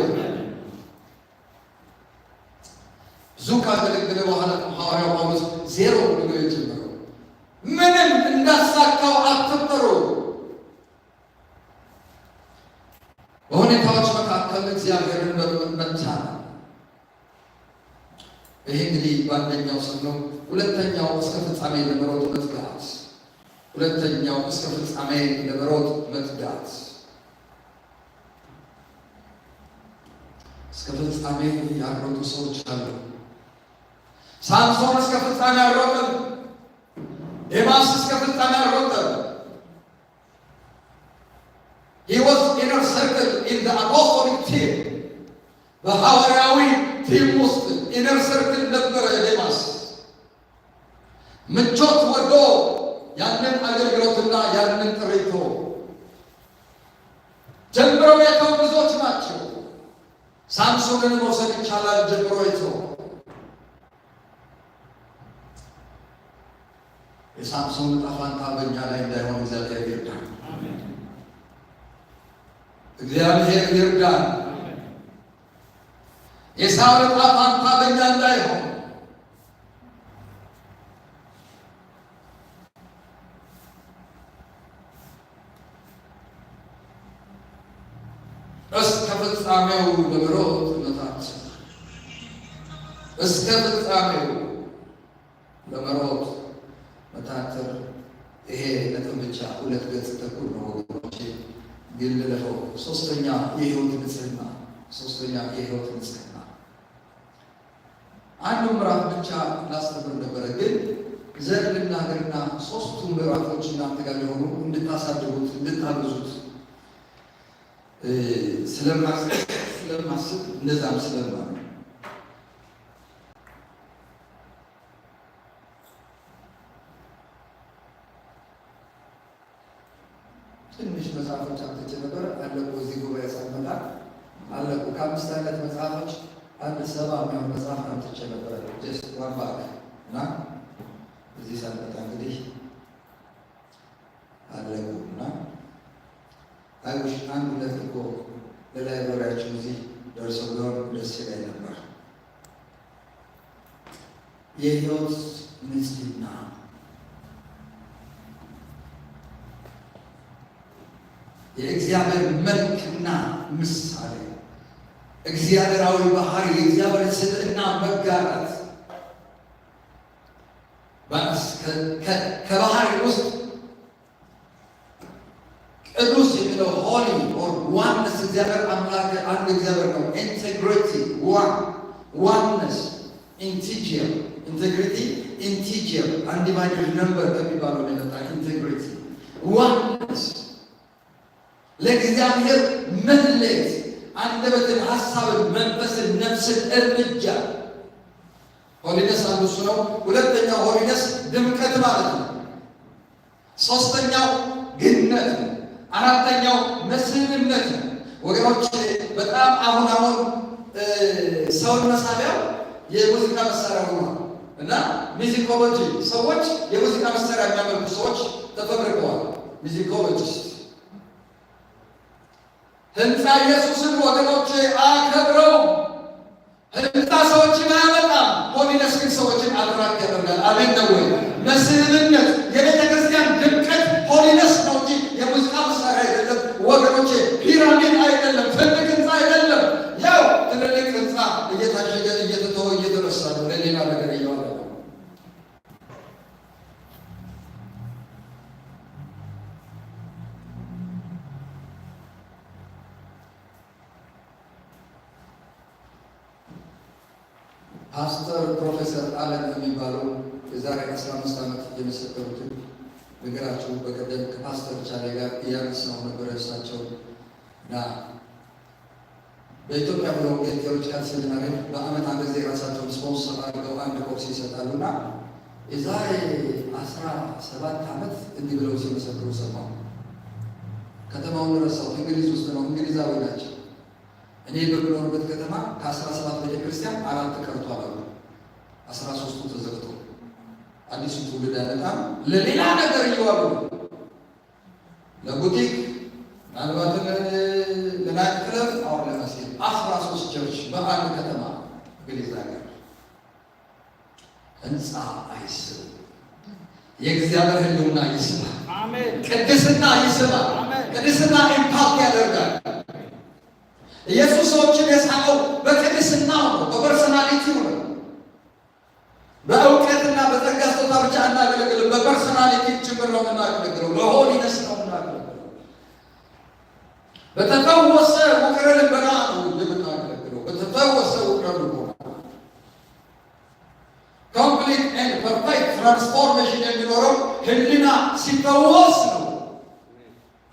ብዙ ካገለገለ በኋላ ሐዋርያው ጳውሎስ ዜሮ ብሎ የጀመረው ምንም እንዳሳካው አትፈሩ። በሁኔታዎች መካከል እግዚአብሔርን መታመን። ይሄ እንግዲህ በአንደኛው ስም ነው። ሁለተኛው እስከ ፍጻሜ ለመሮጥ መትጋት። ሁለተኛው እስከ ፍጻሜ ለመሮጥ መትጋት። እስከ ፍጻሜ ያሮጡ ሰዎች አሉ። ሳምሶን እስከ ፍጻሜ አልሮጠም። ዴማስ እስከ ፍጻሜ አልሮጠም። He was inner circle in the apostolic team. በሐዋርያዊ ቲም ውስጥ ኢነር ሰርክል ነበረ ዴማስ። ምቾት ወዶ ያንን አገልግሎትና ያንን ጥሪቶ ጀምረው የተው ብዙዎች ናቸው። ሳምሶንን መውሰድ ይቻላል። ጀምሮ የተው የሳምሶን ዕጣ ፈንታ በእኛ ላይ እንዳይሆን እግዚአብሔር ይርዳል። እግዚአብሔር ይርዳል። የሳውል ዕጣ ፈንታ በእኛ እንዳይሆን እስከ ፍጻሜው ለመሮጥ መታች። እስከ ፍጻሜው ለመሮጥ መታተር። ይሄ ነጥብ ብቻ 2 ገጽ ተኩል ነው ወገኖቼ። ግን ለለፈው ሶስተኛ የህይወት ንጽህና አንዱ ምዕራፍ ብቻ ላስተምር ነበረ። ግን ዘር ልናገርና 3ቱ ምዕራፎች እናንተ ጋር ሊሆኑ እንድታሳድጉት እንድታበዙት ስለማስብ እንደዛም ስለማለ ትንሽ መጽሐፎች አምጥቼ ነበር። አለቁ እዚህ ጉባኤ ሳልመጣ አለቁ። ከ5 አይነት መጽሐፎች አንድ 70 የሚሆን መጽሐፍ አምጥቼ ነበር። ጀስት ዋን ባክ እና እዚህ ሳልመጣ እንግዲህ አለቁ እና አይሽ አንድ ሁለት እኮ ለላይብረሪያችሁ እዚህ ደርሰው ቢሆን ደስ ይለኝ ነበር። የህይወት ንጽህና የእግዚአብሔር መልክና ምሳሌ እግዚአብሔራዊ ባህሪ የእግዚአብሔር ስብዕና መጋራት ከባህሪ ውስጥ ቅዱስ የሚለው ሆሊ ኦር ዋንነስ እግዚአብሔር አምላክ አንድ እግዚአብሔር ነው። ኢንቴግሪቲ ዋንነስ ኢንቲጀር ኢንቴግሪቲ ኢንቲጀር አንዲቫይድድ ነምበር ከሚባለው የመጣ ኢንቴግሪቲ ዋንነስ ለእግዚአብሔር መለየት አንደበትን፣ ሀሳብን፣ መንፈስን፣ ነፍስን እርምጃ ሆሊነስ አንዱ እሱ ነው። ሁለተኛው ሆሊነስ ድምቀት ማለት ነው። ሶስተኛው ግነት ነው። አራተኛው መስህብነት ነው። ወገኖች በጣም አሁን ሰውን መሳቢያው የሙዚቃ መሳሪያ ሆኗል እና ሚዚኮሎጂ ሰዎች የሙዚቃ መሳሪያ የሚያመልኩ ሰዎች ተፈብርከዋል። ሚዚኮሎጂስት ህንፃ ኢየሱስን ወገኖች አከብረው። ህንፃ ሰዎችን አያመጣም። ሆሊነስ ግን ሰዎችን አትራክት ያደርጋል። አሜን ነው ወይ? መስህብነት የቤተ ክርስቲያን ድምቀት ሆሊነስ ነው እንጂ የሙዚቃ መሳሪያ አይደለም ወገኖቼ። ፒራሚድ አይደለም፣ ትልቅ ህንፃ አይደለም። ያው ትልልቅ ህንፃ እየታሸገ እየተተወ እየተረሳ ነው፣ ለሌላ ነገር እየዋለ ነው። ፓስተር ፕሮፌሰር አለን የሚባለው የዛሬ 15 ዓመት የመሰከሩትን ነገራችሁ በቀደም ከፓስተር ቻሌ ጋር እያነሳው ነበር። እሳቸው እና በኢትዮጵያ ብለው ቴዎሎጂካል ሴሚናሪ በአመት አንድ ጊዜ ራሳቸውን ስፖንሰር አድርገው አንድ ኮርስ ይሰጣሉ እና የዛሬ 17 ዓመት እንዲህ ብለው ሲመሰክሩ ሰማሁ። ከተማውን ረሳሁት። እንግሊዝ ውስጥ ነው። እንግሊዛዊ ናቸው። እኔ በምኖርበት ከተማ ከ17 ቤተክርስቲያን 4 ቀርቷል አሉ። 13ቱ ተዘግቶ አዲሱ ትውልድ ያመጣም ለሌላ ነገር እየዋሉ ለቡቲክ ምናልባትም ለናይት ክለብ አሁን ለመስጊድ 13 ቸርች በአንድ ከተማ እንግሊዝ ሀገር። ህንፃ አይስብም። የእግዚአብሔር ህልውና ይስባል። ቅድስና ይስባል። ቅድስና ኢምፓክት ያደርጋል። ኢየሱስ ሰዎችን የሳቀው በቅድስናው ነው፣ በፐርሶናሊቲው ነው። በእውቀትና በጸጋ ስጦታ ብቻ እናገለግልም። በፐርሶናሊቲ ጭምር ነው የምናገለግለው። በሆሊነስ ነው የምናገለግለው። በተፈወሰ ውቅረ ልቦና ነው የምናገለግለው። በተፈወሰ ውቅረ ልቦና ኮምፕሊት ኤንድ ፐርፌክት ትራንስፎርሜሽን የሚኖረው ህሊና ሲፈወስ ነው።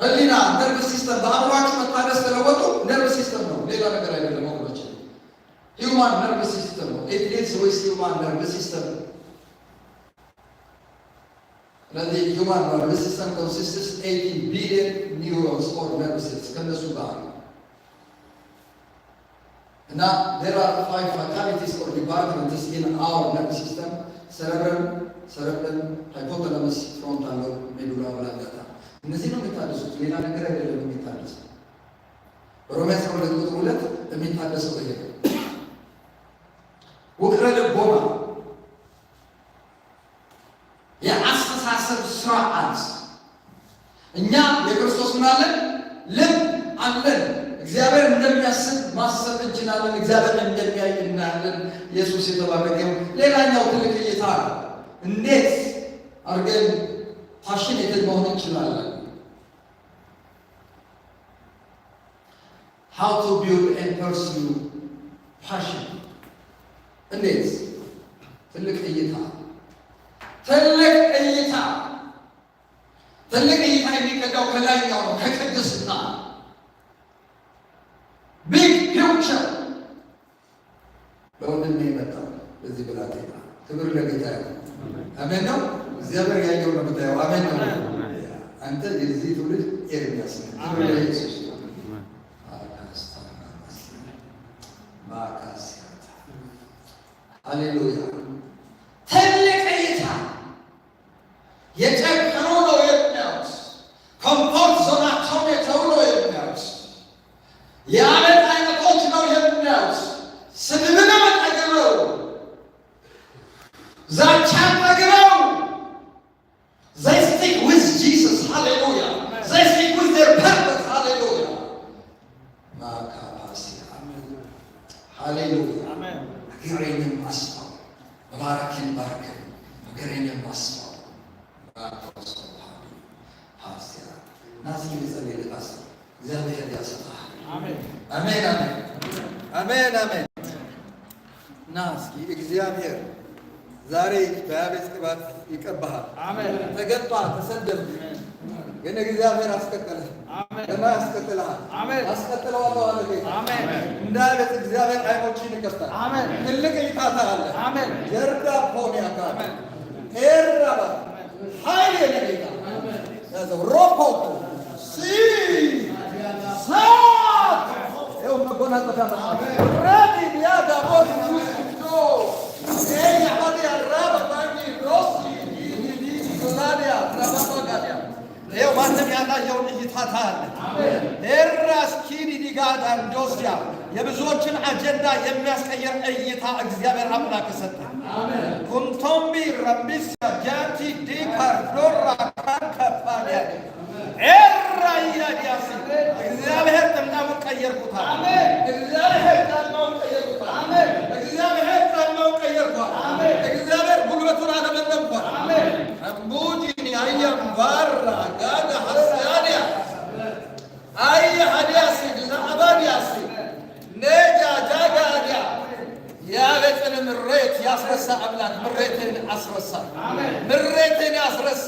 ህሊና ነርቭ ሲስተም በአእምሯችሁ መታደስ ተለወጡ። ነርቭ ሲስተም ነው፣ ሌላ ነገር አይደለም ወገኖች። ሂውማን ነርቭ ሲስተም ነው። ኢት ኢዝ ዊዝ ሂውማን ነርቭ ሲስተም። ስለዚህ ሂውማን ነርቭ ሲስተም ኮንሲስትስ 80 ቢሊየን ኒውሮንስ ኦር ነርቭ ሴልስ ከነሱ ጋር እና there are 5 faculties or departments in our nervous system: cerebrum, hypothalamus, frontal lobe, medulla oblongata። እነዚህ ነው የሚታደሱት፣ ሌላ ነገር አይደለም የሚታደሰው። ሮሜ 12:2 የሚታደሰው ይሄ ነው። ውቅረ ልቦና የአስተሳሰብ ስርዓት። እኛ የክርስቶስ ምን አለን? ልብ አለን። እግዚአብሔር እንደሚያስብ ማሰብ እንችላለን። እግዚአብሔር እንደሚያይ እናያለን። ኢየሱስ የተባረከው። ሌላኛው ትልቅ እይታ እንዴት አድርገን ፓሽኔትድ መሆን እንችላለን? how to build and pursue passion እንዴት ትልቅ እይታ የሚቀዳው ከላይኛው ነው ከቅድስና ቢግ ፒክቸር በወንድሜ የመጣው በዚህ ብላቴና ክብር ለጌታ ይሁን። አሜን ነው። እግዚአብሔር ያየው ነው የምታየው። አሜን ነው። አንተ የዚህ ትውልድ ኤርሚያስ ነህ። ክብር ለኢየሱስ ይሁን። ሃሌሉያ። ትልቅ እይታ የጨከኑ ነው የሚያዩት። ኮምፎርት ዞናቸውን የተው ነው የሚያዩት። የዓመት አይነቶች ነው የሚያዩት። ስድብንም ጠግበው ዛቻን ጠግበው they stick with Jesus. Hallelujah. They stick with their purpose. Hallelujah. Hallelujah. Amen. ነገሬንም አስፋው መባረክን ባርክ ነገሬንም አስፋው ናስኪ ሊጸልይ ልቃስ እግዚአብሔር ያሰፋህ። አሜን አሜን አሜን አሜን። ናስኪ እግዚአብሔር ዛሬ በያቤት ቅባት ይቀባሃል። አሜን። ተገባ ተሰደብ ግን እግዚአብሔር አስቀጠለህ። አሜን። ለማ ያስቀጥልሃል። አሜን። አስቀጥለዋለሁ አለ ጌታ። አሜን። እንዳለት እግዚአብሔር አይኖችን ይከፍታል። አሜን። ትልቅ እይታ አለ። አሜን። የርዳ ፖኒያ ካ አሜን። ኤራባ ኃይል የለጌታ አሜን። ያዘው ሮፖፖ ሲ ሳት ይኸው መጎናጸፊያ አሜን። ረዲ ዲያዳ ቦት ሱስቶ ኤያ ሆዲያ ራባ ባኒ ሮሲ ዲ ዶላዲያ ራባ ጋዲያ ይኸው ማንም ያላየውን እይታ ታያለህ። ኤራስ ኪኒ ዲጋዳ እንዶስያ የብዙዎችን አጀንዳ የሚያስቀየር እይታ እግዚአብሔር አምላክ ሰጠ። ኩንቶምቢ ረቢስ ጃቲ ዲካር ዶራ ካንከፋዲያ ኤራያ ዲያሲ እግዚአብሔር ጥምጣሙን ቀየርኩታል። እግዚአብሔር ጣልማውን ቀየርኩታል። እግዚአብሔር ጣልማውን ቀየርኩታል። እግዚአብሔር ጉልበቱን አለመለምኳል። አምቡጂኒ አያም ባራ ጋጋ ሐሳዲያ አያ ሀዲያሲ ለአባዲያሲ ነጃ ጃጋዲያ ያበጥን ምሬት ያስረሳ አምላክ ምሬትን አስረሳ። ምሬትን ያስረሳ።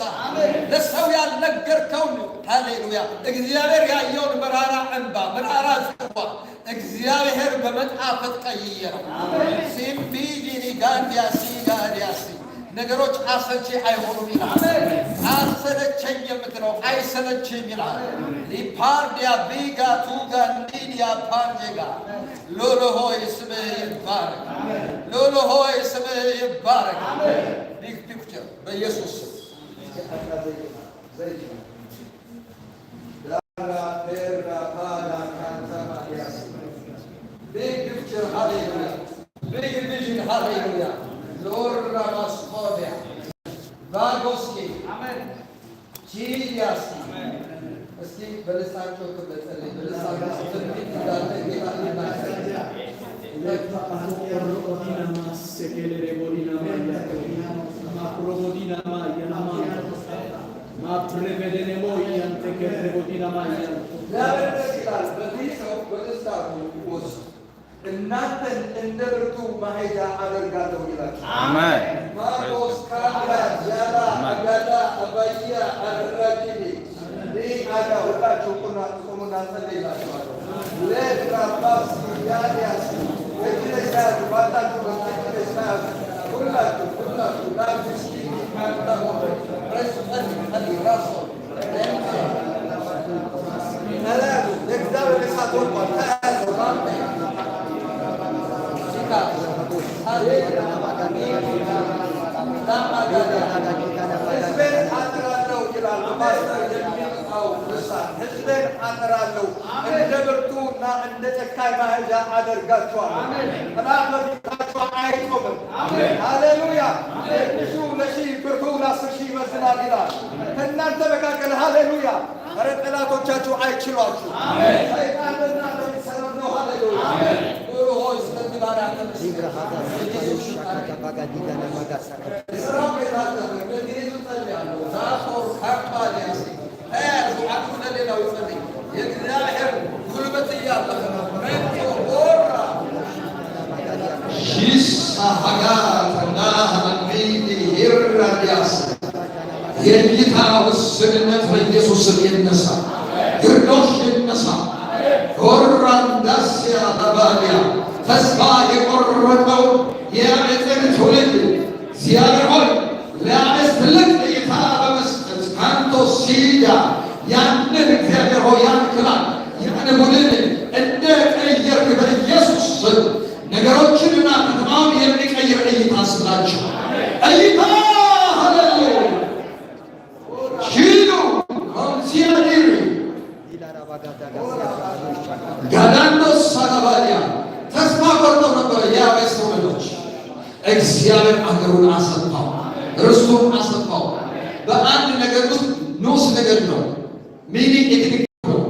ለሰው ያልነገርከውን ሃሌሉያ እግዚአብሔር ያየውን መራራ እንባ መራራ ጽዋ እግዚአብሔር በመጣፈጥ ቀይረው። ሲምቢጂኒ ጋንዲያ ሲጋዲያሲ ነገሮች አሰልቺ አይሆኑም ይላል። አሰለቸኝ የምትለው አይሰለችም ይላል። ሊፓርዲያ ቢጋ ቱጋ እንዲዲያ ፓርጄጋ ሎሎ ሆይ ስምህ ይባረክ። ሎሎ ሆይ ስምህ ይባረክ። ቢግ ፒክቸር በኢየሱስ ስም ቢግ ፒክቸር ሃሌሉያ። ቢግ ቪዥን ሃሌሉያ። ሎራ ማስኮዲያ ቫጎስኪ አሜን ቺዲያስ አሜን። እስኪ በልሳቸው ተበጸልይ በልሳቸው ትንቢት እንዳለ ጌታ ይናገራል። ለታአሮዲና ማሰከሌ ቦዲና ማያ ማፕሮቦዲና ማያ ማፕሬቬደኔ ሞያን ተከረ ቦዲና ማያ ለበለስታል በዚህ ሰው በልሳቱ ውስጥ እናንተን እንደ ብርቱ ማሄጃ አደርጋለሁ ይላል። አሜን። ማርቆስ ካላ ጃላ አጋዳ አባያ አድራጂኒ አጋ ሁላችሁ ቁሙና ጸልይላችኋለሁ። ለትራባስ ያዲያስ ለክርስቲያን ባታችሁ በክርስቲያን ሁላችሁ ላምስኪ ማንታሞ ፕሬስጠን ራሶ ነላዱ ለእግዚአብሔር እሳት ወጥቷል። ሕዝቤን አጥራለሁ ይላል ፓስተር የሚመጣው ልሳን። ሕዝቤን አጥራለሁ እንደ ብርቱና እንደ ጨካኝ ማሄጃ አደርጋችኋለሁ። ጠላት በፊታችሁ አይቆምም። ሃሌሉያ። ትንሹ ለሺህ ብርቱ ለ10 ሺህ ይመዝናል ይላል። ከእናንተ መካከል ሃሌሉያ ኧረ ጠላቶቻችሁ አይችሏችሁ። ሰይጣን በእናንተ የሚሰራው ነው። ሃሌሉያ የእግዚአብሔር ጉልበት እያለ ሀጋትና ሀሚድ ይራዲያስ የእይታ ውስንነት በኢየሱስ ስም ይነሳ። ግርዶሽ ይነሳ። ሆራንዳስያ አባዲያ ተስፋ የቆረጠው የአመፅን ትውልድ እግዚአብሔር ሆይ ለአመፅ ትልቅ እይታ በመስጠት ካንቶ ሲዳ ያንን እግዚአብሔር ሆይ ያን ክላል ያን ቡድን እንደ ቀየርክ በኢየሱስ ስም ነገሮችንና ከተማውን የሚቀይር እይታ ስጣቸው። እይታ ሃሌሉያ ሺሉ ኮንሲያዲሪ ጋዳንዶስ ሳላባዲያ ተስፋ ቆርጠው ነበረ የአቤት ሰዎች። እግዚአብሔር አገሩን አሰፋው፣ ርስቱን አሰፋው። በአንድ ነገር ውስጥ ንዑስ ነገር ነው። ሚኒንግ ኤትኒክ ነው።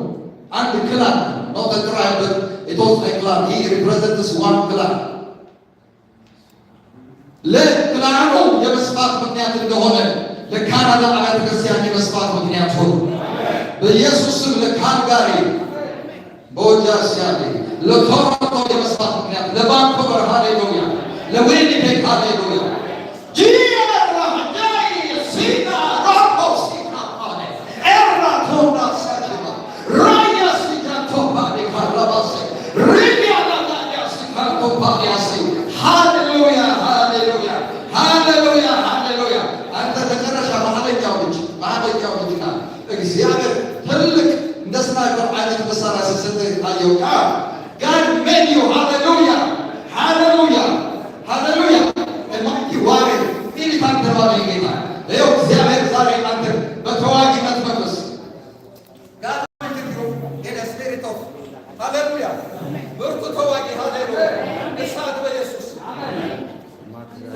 አንድ ክላን ነው ተጥራበት የተወሰነ ክላን ይህ ሪፕሬዘንትስ ዋን ክላን ለክላኑ የመስፋት ምክንያት እንደሆነ ለካናዳ አብያተ ክርስቲያን የመስፋት ምክንያት ሆኑ። በኢየሱስ ስም ለካልጋሪ ቦጃሲያሌ ለቶሮንቶ የመስፋት ምክንያት ለቫንኮቨር ሃሌሉያ ለዊኒፔግ ሃሌሉያ እግዚአብሔር ትልቅ እንደ ስናይፐር አይነት መሳሪያ ሲሰጥ ታየው። ጋድ ሜድ ዩ ሃሌሉያ ሃሌሉያ ሃሌሉያ ማይቲ ዋሬ ሚሊታንት ተባለ ጌታ። ይኸው እግዚአብሔር ዛሬ አንተ በተዋጊነት መንፈስ ጋድ ሜድ ዩ ኢን ስፒሪት ኦፍ ሃሌሉያ ብርቱ ተዋጊ ሃሌሉያ እሳት በኢየሱስ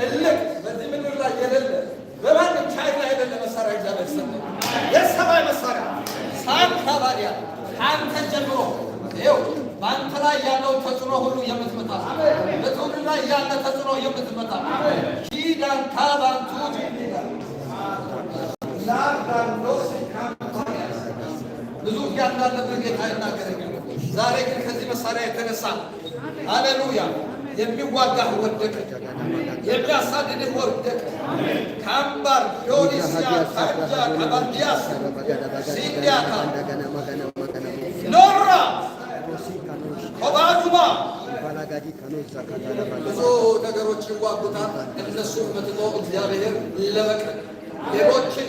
ትልቅ በዚህ ምድር ላይ የሌለ በማንም ቻይና የሌለ መሳሪያ እግዚአብሔር ሰጠ። የሰማይ መሳሪያ ሳንካባዲያ አንተ ጀምሮ ይኸው በአንተ ላይ ያለው ተጽዕኖ ሁሉ የምትመታ በትውልድ ላይ ያለ ተጽዕኖ የምትመታ ኪዳን ካባንቱ ብዙ ያላለብን ጌታ ይናገረኛል። ዛሬ ግን ከዚህ መሳሪያ የተነሳ ሃሌሉያ የሚዋጋህ ወደቀ፣ የሚያሳድድህ ወደቀ። ካምባር ዶዲስያ ታጃ ካባዲያስ ሲዲያካ ኖራ ኮባዱማ ብዙ ነገሮች ይዋጉታል። እነሱን መትቶ እግዚአብሔር ለመቅረብ ሌሎችን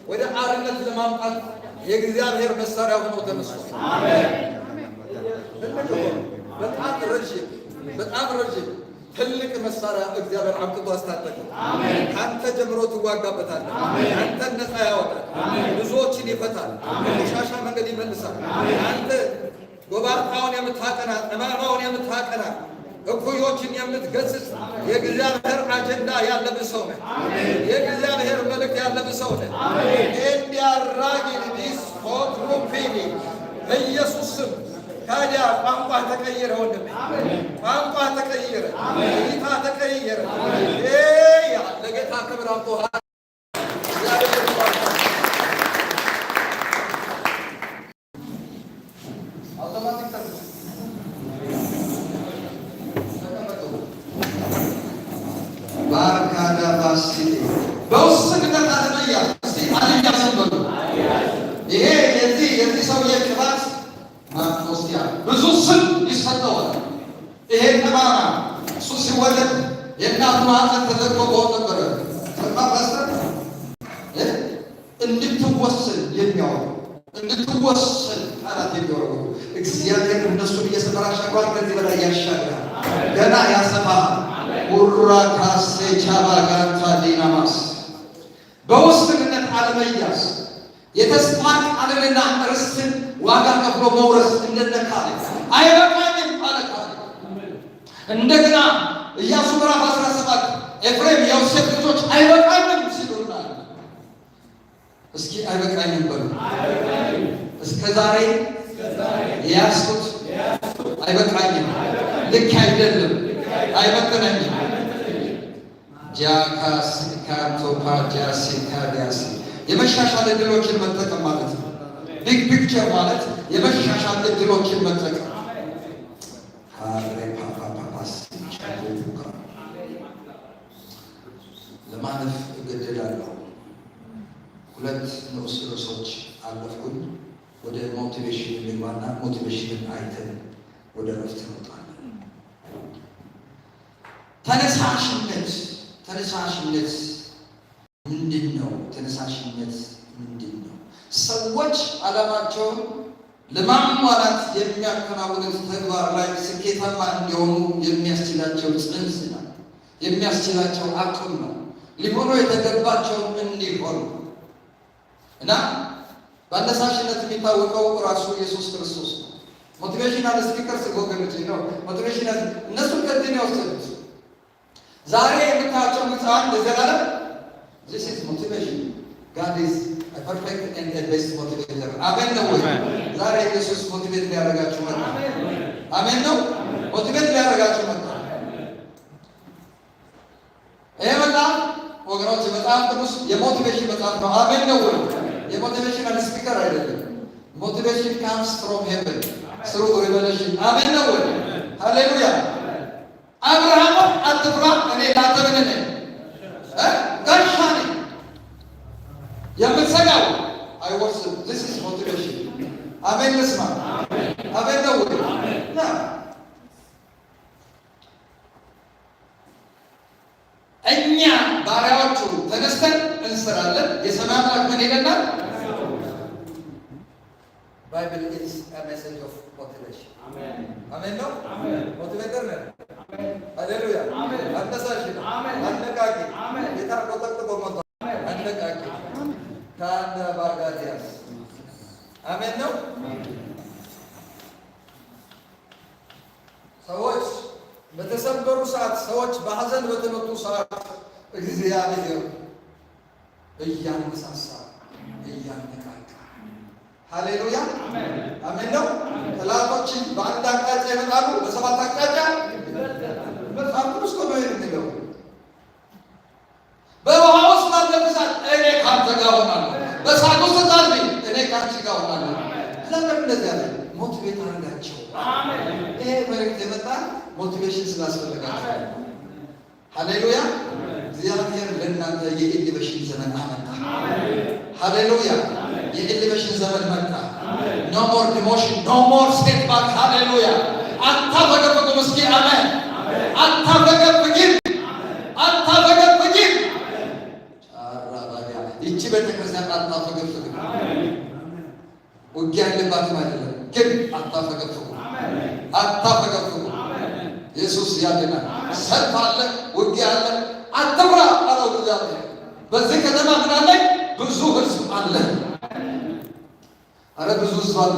ወደ አርነት ለማምጣት የእግዚአብሔር መሳሪያ ሆኖ ተነስቷል። በጣም ረዥም ትልቅ መሳሪያ እግዚአብሔር አምጥቶ አስታጠቀ። ካንተ ጀምሮ ትዋጋበታለህ። አንተን ነፃ ያወጣል። ብዙዎችን ይፈታል። ቆሻሻ መንገድ ይመልሳል። አንተ ጎባጣውን የምታቀና ጠማማውን የምታቀና እኩዮችን የምትገስጽ የእግዚአብሔር አጀንዳ ያለብህ ሰው ነህ። የእግዚአብሔር መልእክት ያለብህ ሰው ነህ። እንዲያራጊ ዲስ ፎትሩፊኒ በኢየሱስ ስም ታዲያ ቋንቋ ተቀየረ፣ ወንድሜ ቋንቋ ተቀየረ፣ እይታ ተቀየረ። ለጌታ ክብር አምጦ ባርካዳ ባሲ በውስንነት አለመያ አለኛ ሰንበሉ ይሄ የዚህ ሰውዬ ቅባት ማንቶስያ ብዙ ስም ይሰጠዋል። ይሄ ጠማማ እሱ ሲወለድ የእናቱ ማህፀን ተዘግቶ በሆን ነበረ። ተማባስተር እንድትወሰን የሚያወሩ እንድትወሰን ቃላት የሚያወሩ እግዚአብሔር እነሱን እየሰጠራ ሻጓል። ከዚህ በላይ ያሻግራል፣ ገና ያሰፋል። ኡራ ካሴ ቻባ ጋንታ ዲናማስ በውስንነት አለመያዝ የተስፋ ቃልንና ርስትን ዋጋ ከፍሎ መውረስ እንደነካለ አይበቃኝም አለ ካለ። እንደገና ኢያሱ ምዕራፍ 17 ኤፍሬም የዮሴፍ ልጆች አይበቃኝም ሲሉና እስኪ አይበቃኝም በሉ። እስከ ዛሬ ያስኩት አይበቃኝም፣ ልክ አይደለም፣ አይበቃኝም። ጃካስ ካቶፓ ጃሲ ካዲያስ የመሻሻል እድሎችን መጠቀም ማለት ነው። ቢግ ፒክቸር ማለት የመሻሻል እድሎችን መጠቀም። አለፍኩኝ። ወደ ሞቲቬሽን ልግባና ሞቲቬሽንን አይተን ወደ ረፍት እንወጣለን። ተነሳሽነት ምንድን ነው? ተነሳሽነት ምንድን ነው? ሰዎች ዓላማቸውን ለማሟላት የሚያከናውኑት ተግባር ላይ ስኬታማ እንዲሆኑ የሚያስችላቸው ጽንስ ነው፣ የሚያስችላቸው አቅም ነው። ሊሆኑ የተገባቸውን እንዲሆኑ እና በአነሳሽነት የሚታወቀው ራሱ ኢየሱስ ክርስቶስ ነው። ሞቲቬሽናል ስፒከርስ ወገኖች ነው። ሞቲቬሽናል እነሱ ከዚህ ነው የወሰዱት። ዛሬ የምታያቸው ምጽዋት ለዘላለም this is motivation. God is a perfect and the best motivator. አሜን ነው ወይ? ዛሬ ኢየሱስ ሞቲቬት ሊያደርጋችሁ መጣ። አሜን ነው። ሞቲቬት ሊያደርጋችሁ መጣ። ይሄ መጽሐፍ ወገኖች መጽሐፍ ቅዱስ የሞቲቬሽን መጽሐፍ ነው። አሜን ነው ወይ? የሞቲቬሽናል ስፒከር አይደለም። ሞቲቬሽን comes from heaven through revelation. አሜን ነው ወይ? ሃሌሉያ። አብርሃም አትፍራ፣ እኔ ላንተ ምን ነኝ? ጋሻ ነኝ። የምትሰጋው አይወርስም። this is motivation. አሜን ልስማ። አሜን ነው ወይ? እኛ ባሪያዎቹ ተነስተን እንሰራለን። የሰማይ አምላክ ምን ይለናል? ባይብል ኢዝ a message of motivation. አሜን አሜን ነው። ሞቲቬተር ነው። ሃሌሉያ። አነሳሽ ነው። አነቃቂ ጌታ ቆጠቆ መጣ። አነቃቂ ካንዳ ባርጋዲያስ አሜን ነው። ሰዎች በተሰበሩ ሰዓት፣ ሰዎች በሐዘን በተመቱ ሰዓት እግዚአብሔር እያነሳሳ እያነቃቃ ሃሌሉያ አሜን ነው። ጠላቶችን በአንድ አቅጣጫ ይመጣሉ፣ በሰባት አቅጣጫ መጽሐፍ ቅዱስ እኮ ነው የሚለው። በውሃ ውስጥ ማለፍሳት እኔ ካንተ ጋር ሆናለሁ፣ በእሳት ውስጥ ታልፊ እኔ ካንቺ ጋር ሆናለሁ። ለምን እንደዚህ ያለ ሞቲቬት አድርጋቸው። ይሄ መልእክት የመጣ ሞቲቬሽን ስላስፈልጋቸው። ሃሌሉያ። እግዚአብሔር ለእናንተ የኤሊቬሽን ዘመን አመጣ። ሃሌሉያ። የኤሊቬሽን ዘመን መጣ። ኖ ሞር ዲሞሽን፣ ኖ ሞር ስቴት ባክ። ሃሌሉያ። አታፈገፍጉም። እስኪ አሜን። አታፈገፍጊም፣ አታፈገፍጊም። ይቺ ቤተክርስቲያን አታፈገፍግም። ውጊያ ያለባትም አይደለም፣ ግን አታፈገፍጉ፣ አታፈገፍጉ። ኢየሱስ ያድናል። ሰልፍ አለ፣ ውጊያ አለ። አትፍራ አለው እግዚአብሔር። በዚህ ከተማ ምን አለ? ብዙ ሕዝብ አለ። አረ ብዙ ሕዝብ አለ።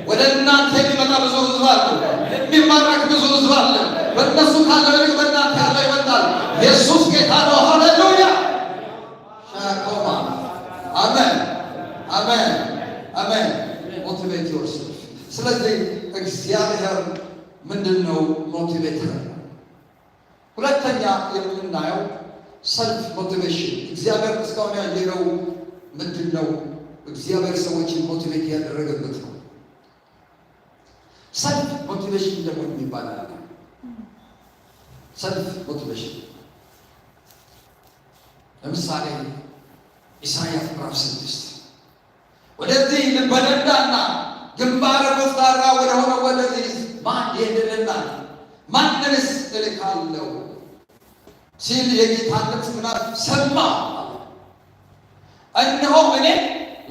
ወደ እናንተ የሚመጣ ብዙ ሕዝብ አለ። የሚማረክ ብዙ ሕዝብ አለ። በእነሱ ካለ ልክ በእናንተ ያለ ይመጣል። ኢየሱስ ጌታ ነው። ሃሌሉያ ሻኮማ አሜን አሜን አሜን። ሞቲቬት ዮርሰልፍ። ስለዚህ እግዚአብሔር ምንድን ነው ሞቲቬተር? ሁለተኛ የምናየው ሰልፍ ሞቲቬሽን። እግዚአብሔር እስካሁን ያየነው ምንድን ነው? እግዚአብሔር ሰዎችን ሞቲቬት ያደረገበት ነው። ሰልፍ ሞቲቬሽን ደግሞ ይባላል። ሰልፍ ሞቲቬሽን ለምሳሌ ኢሳይያስ ምዕራፍ 6 ወደዚህ ልበደንዳና ግንባረ ኮፍታራ ወደሆነ ወደዚህ ማን ይሄድልናል? ማንንስ እልካለሁ ሲል የጌታን ድምፅ ምናምን ሰማ። እነሆ እኔ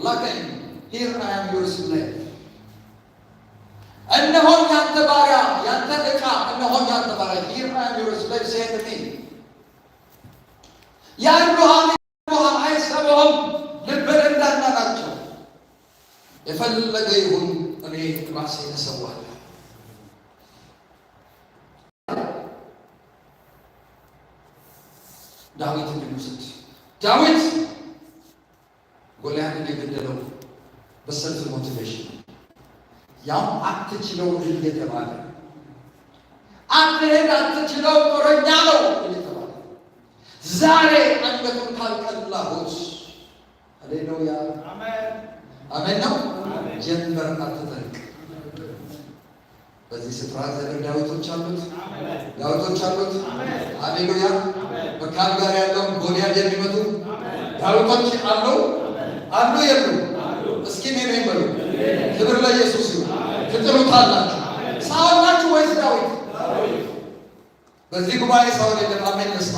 ላከኝ። ሂር አይ አም ዮር ስሌቭ። እነሆ ያንተ ባሪያ፣ ያንተ ዕቃ። እነሆ ያንተ ባሪያ። ሂር አይ አም ዮር ስሌቭ ሴድ ሚ። ያሉሃን አይሰማሁም። ልበደንዳና ናቸው። የፈለገ ይሁን እኔ ራሴ እሰዋለሁ። ዳዊት እንድንወስድ ዳዊት ጎልያድን የገደለው በሰልፍ ሞቲቬሽን፣ ያው አትችለው እየተባለ አትሄድ፣ አትችለው ጦረኛ ነው እየተባለ ዛሬ አንገቱን ካልቀላሁት ሃሌሉያ አሜን አሜን ነው። ጀንበር አትጠልቅ። በዚህ ስፍራ ዘር ዳዊቶች አሉት፣ ዳዊቶች አሉት። ሃሌሉያ። በካልጋሪ ያለውን ጎልያድ የሚመቱ ዳዊቶች አሉ አሉ የሉ እስኪ እኔ ነኝ በሉ። ክብር ለኢየሱስ ይሁን። ትጥሉታላችሁ። ሳኦል ናችሁ ወይስ ዳዊት? በዚህ ጉባኤ ሳኦል የለም። አሜን ልስማ።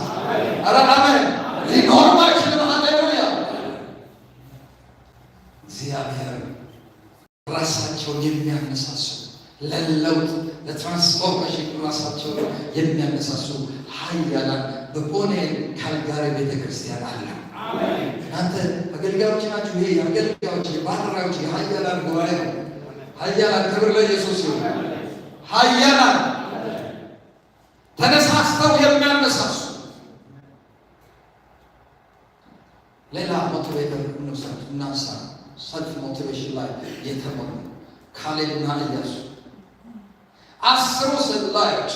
ኧረ አሜን። ሊኖር ማይችልም። ሃሌሉያ። እግዚአብሔር ራሳቸውን የሚያነሳሱ ለለውጥ ለትራንስፎርሜሽን ራሳቸውን የሚያነሳሱ ኃያላን በቦኔል ካልጋሪ ቤተክርስቲያን አለ። እናንተ አገልጋዮች ናችሁ። ይሄ አገልጋዮች የባህራዎች የኃያላን ጉባኤ ነው። ኃያላን ክብር ለኢየሱስ ይሁን። ኃያላን ተነሳስተው የሚያነሳሱ ሌላ ሞቲቬተር እናንሳ። ሰልፍ ሞቲቬሽን ላይ የተሞሉ ካሌብና ኢያሱ 10 ሰላዮች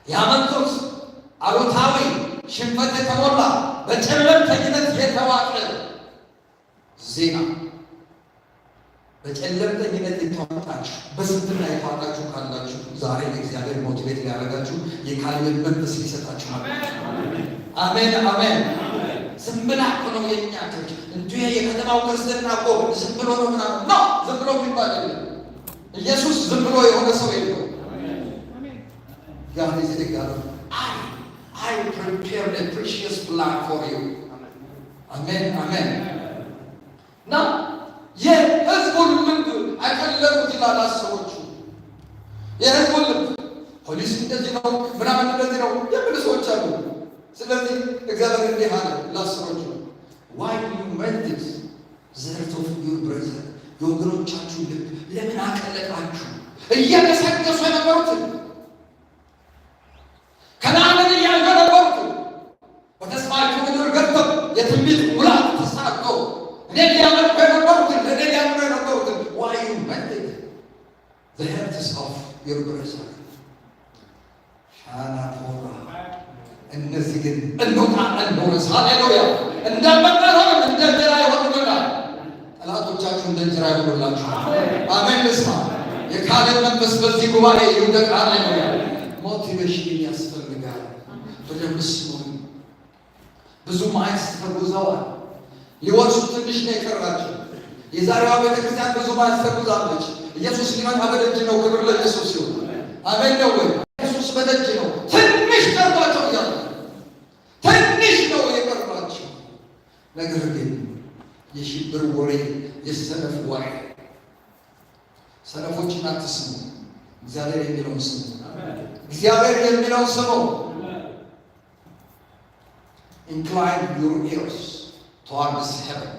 ያመጡት አሉታዊ ሽንፈት የተሞላ በጨለምተኝነት የተዋጠ ዜና። በጨለምተኝነት የተዋጣችሁ በስንፍና የተዋጣችሁ ካላችሁ ዛሬ እግዚአብሔር ሞቲቬት ሊያደርጋችሁ የካሌብን መንፈስ ሊሰጣችሁ። አሜን አሜን። ዝም ብላ እኮ ነው የኛ ቸርች እንዲህ የከተማው ክርስትና እኮ ዝም ብሎ ነው ምናምን ነው። ዝም ብሎ የሚባል የለም። ኢየሱስ ዝም ብሎ የሆነ ሰው የለው። God is the God. I prepared a precious plan for you. Amen, amen. Now, የህዝቡን ልብ አቀለሉት ይላል ሰዎቹ። የህዝቡን ልብ ፖሊስ እንደዚህ ነው ምናምን እንደዚህ ነው የሚሉ ሰዎች አሉ። ስለዚህ እግዚአብሔር እንዲህ አለ ለሰዎቹ why do you make this the heart of your brother የወገኖቻችሁ ልብ ለምን አቀለጣችሁ? እየገሰገሱ የነበሩትን ከነዓንን እያዩ የነበሩትን በተስፋቸው ምድር ገብተው የትንቢት ሙላት ተሳክተው እኔን ሊያመልኩ የነበሩትን ለእኔ ሊያምኑ የነበሩትን why you make it the heart of your brother ሻና ፖራ እነዚህ ግን እንውጣ እንውረስ። ሃሌሉያ። እንደመጠራን እንደ እንጀራ ይሆንልናል። ጠላቶቻችሁ እንደ እንጀራ ይሆንላችሁ። አሜን ልስማ። የካሌብ መንፈስ በዚህ ጉባኤ ይውደቅ። ሃሌሉያ። ሞቲቬሽን ያስፈልጋል። በደንብ ስሙኝ። ብዙ ማይልስ ተጉዘዋል። ሊወርሱ ትንሽ ነው የቀራቸው። የዛሬዋ ቤተክርስቲያን ብዙ ማይልስ ተጉዛለች። ኢየሱስ ሊመጣ በደጅ ነው። ክብር ለኢየሱስ ይሁን። አሜን ነው ወይ? ኢየሱስ በደጅ ነው። ትንሽ ቀርቷቸው እያሉ ትንሽ ነው የቀርቷቸው። ነገር ግን የሽብር ወሬ፣ የሰነፍ ወሬ፣ ሰነፎችን አትስሙ። እግዚአብሔር የሚለውን ስሙ። እግዚአብሔር የሚለውን ስሙ። Incline your ears towards heaven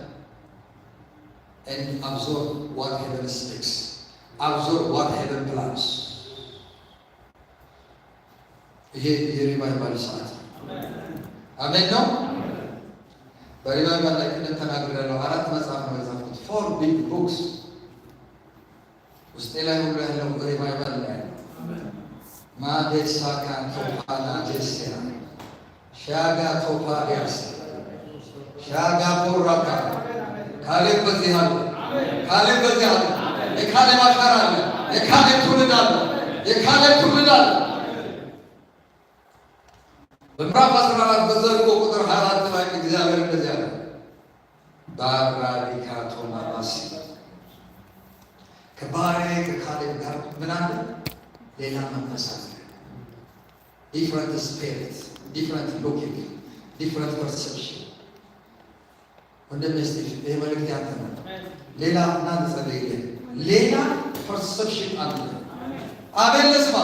and absorb what heaven speaks. Absorb what heaven plans. ይሄ የሪቫይቫል ሰዓት አሜን ነው። በሪቫይቫል ላይ ቅድም ተናግሬያለሁ። 4 መጽሐፍ ነው የጻፍኩት። 4 big books ውስጤ ላይ ሁሉ ያለው ሪቫይቫል ላይ ማዴሳ ካንቶፓና ጀስቲያ ሻጋ ቶፓዲያስ ሻጋ ፖራካ ካሌብ በዚህ አለ። ካሌብ በዚህ አለ። የካሌብ አሻራ አለ። የካሌብ ትውልድ አለ። የካሌብ ትውልድ አለ። በምዕራፍ 14 በዘልቆ ቁጥር 24 ላይ እግዚአብሔር እንደዚህ አለ። ባራዲካቶና ባሲ ከባሪያዬ ከካሌብ ጋር ምን አለ? ሌላ መንፈስ አለ። ዲፍረንት ስፒሪት፣ ዲፍረንት ሉኪንግ፣ ዲፍረንት ፐርሰፕሽን። ወንድሜ ስቲቭ ይሄ መልእክት ያንተ ነው። ሌላ እናንተ ጸልይልኝ። ሌላ ፐርሰፕሽን አለ። አሜን ልስማ።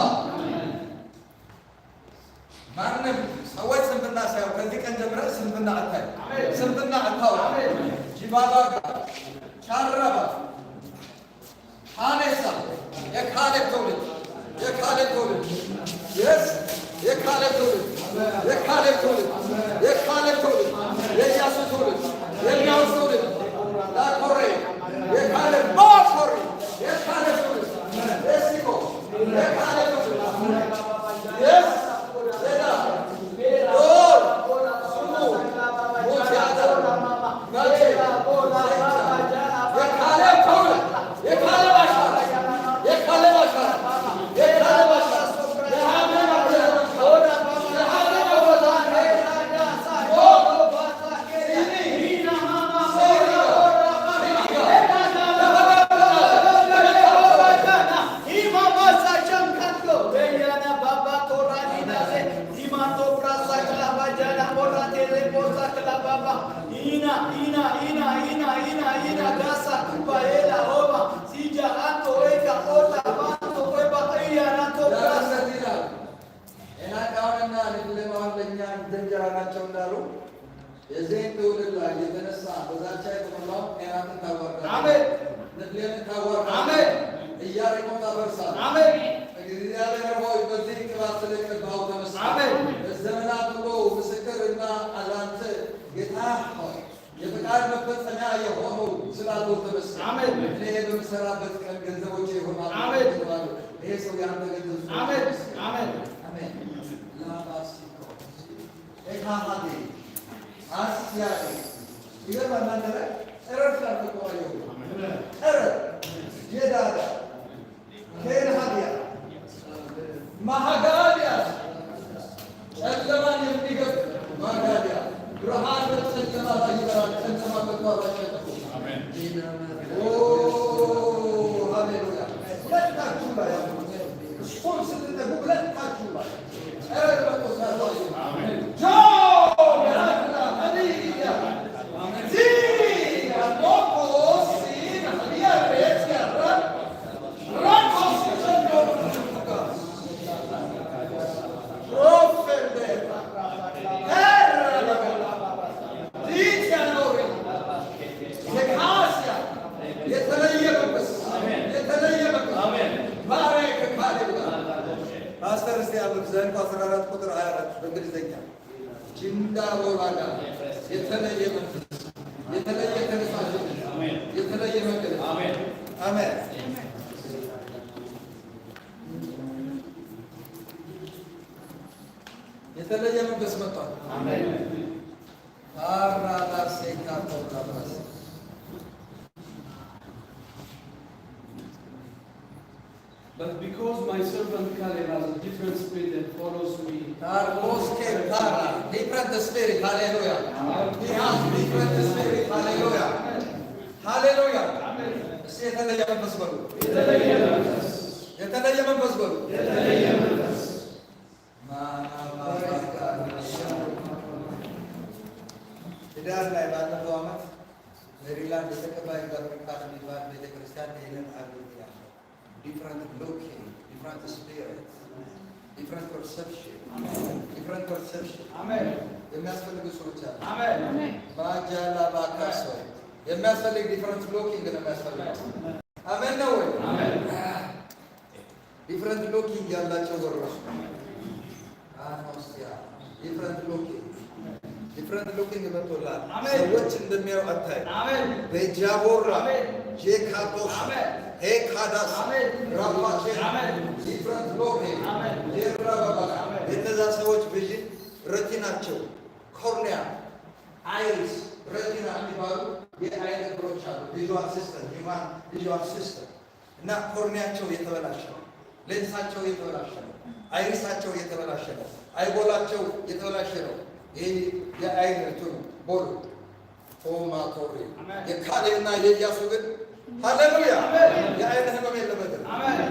ማንም ሰዎች ስንፍና ሳይሆን ከዚህ ቀን ጀምረህ ስንፍና አታይ፣ ስንፍና አታውራ። ጂባባ ቻረባ ሃኔሳ የካሌብ ትውልድ፣ የካሌብ ትውልድ፣ የስ የካሌብ ትውልድ፣ የካሌብ ትውልድ፣ የካሌብ ትውልድ፣ የኢያሱ ትውልድ፣ የኢያሱ ትውልድ ላኮሬ የካሌብ ባኮሬ የካሌብ ትውልድ ኤስኮ የካሌብ ትውልድ የስ የዚህን ትውልድ ላይ የተነሳ በዛቻ የተሞላው ጤናትን ታዋርዳለህ። አሜን። ንግድህን ታዋርዳለህ። አሜን። ኢያሪኮን ታፈርሳለህ። አሜን። እግዚአብሔር ሆይ በዚህ ቅባት ስለቀባኸው ተመስገን። አሜን። በዘመናት ሁሉ ምስክርና አላንተ ጌታ ሆይ የፈቃድ መፈጸሚያ የሆኑ ስላሉ ተመስገን። አሜን። እኔ በምሰራበት ቀን ገንዘቦቼ ይሆናሉ። አሜን። ይሄ ሰው ያንተ ገንዘብ ነው። አሜን። አሜን። አሜን። ላባሲኮ ኤካማዴ አስያይ ይገርማል። እናንተ ላይ እረድ ካልተቆራየሁ እረድ የዳዳ ከኤልሃዲያ ማሃጋዲያ ጨለማን የሚገፍ ማሃጋዲያ ብርሃን በጨለማ ላይ ይበራል። ጨለማ በቷራ ሸጠቁ። ሃሌሉያ። ሁለታችሁ ላይ እሱን ስትጠጉ ሁለታችሁ ላይ እረድ በቆሳ ጆ ፓስተር እስቲ ያሉት ዘንድ 14 ቁጥር 24 በእንግሊዝኛ ጂንዳ ወላዳ የተለየ መንፈስ፣ የተለየ ተነሳሽነት፣ የተለየ መገለጥ። አሜን አሜን። የተለየ መንፈስ መጥቷል። አሜን አራዳ ሴካ ተብራራስ But because my servant Caleb has a different spirit that follows me, different spirit, hallelujah. He has different spirit, hallelujah. Hallelujah. የተለየ መንፈስ በሉ። የተለየ መንፈስ በሉ። ዳር ላይ ባለፈው ዓመት ሜሪላንድ የተቀባይ ጋር የሚባል ቤተክርስቲያን ይህንን አድርግ ያለው different looking, different spirit, different perception. Amen. የሚያስፈልጉ ሰዎች አሉ። Amen. ባጃላ ባካሶ የሚያስፈልግ different looking ነው የሚያስፈልገው። አሜን ነው ወይ? Amen. different looking ያላቸው ወሮች አኖስያ different looking መጥቶላል። ሰዎች እንደሚያዩ አታይ። አሜን። በጃቦራ ጄካቶስ ኤካዳስ ራፋቼ different looking የራባባ የነዛ ሰዎች ቪዥን ረቲናቸው ኮርኒያ አይሪስ ረቲና የሚባሉ የአይን እግሮች አሉ። ቪዥዋል ሲስተም ሂውማን ቪዥዋል ሲስተም እና ኮርኒያቸው የተበላሸ ነው። ሌንሳቸው የተበላሸ ነው። አይሪሳቸው የተበላሸ ነው። አይቦላቸው የተበላሸ ነው። ይህ የአይን እንትኑ ቦሉ ቶማቶሪ የካሌብና የኢያሱ ግን ሃሌሉያ የአይን ህመም የለበትም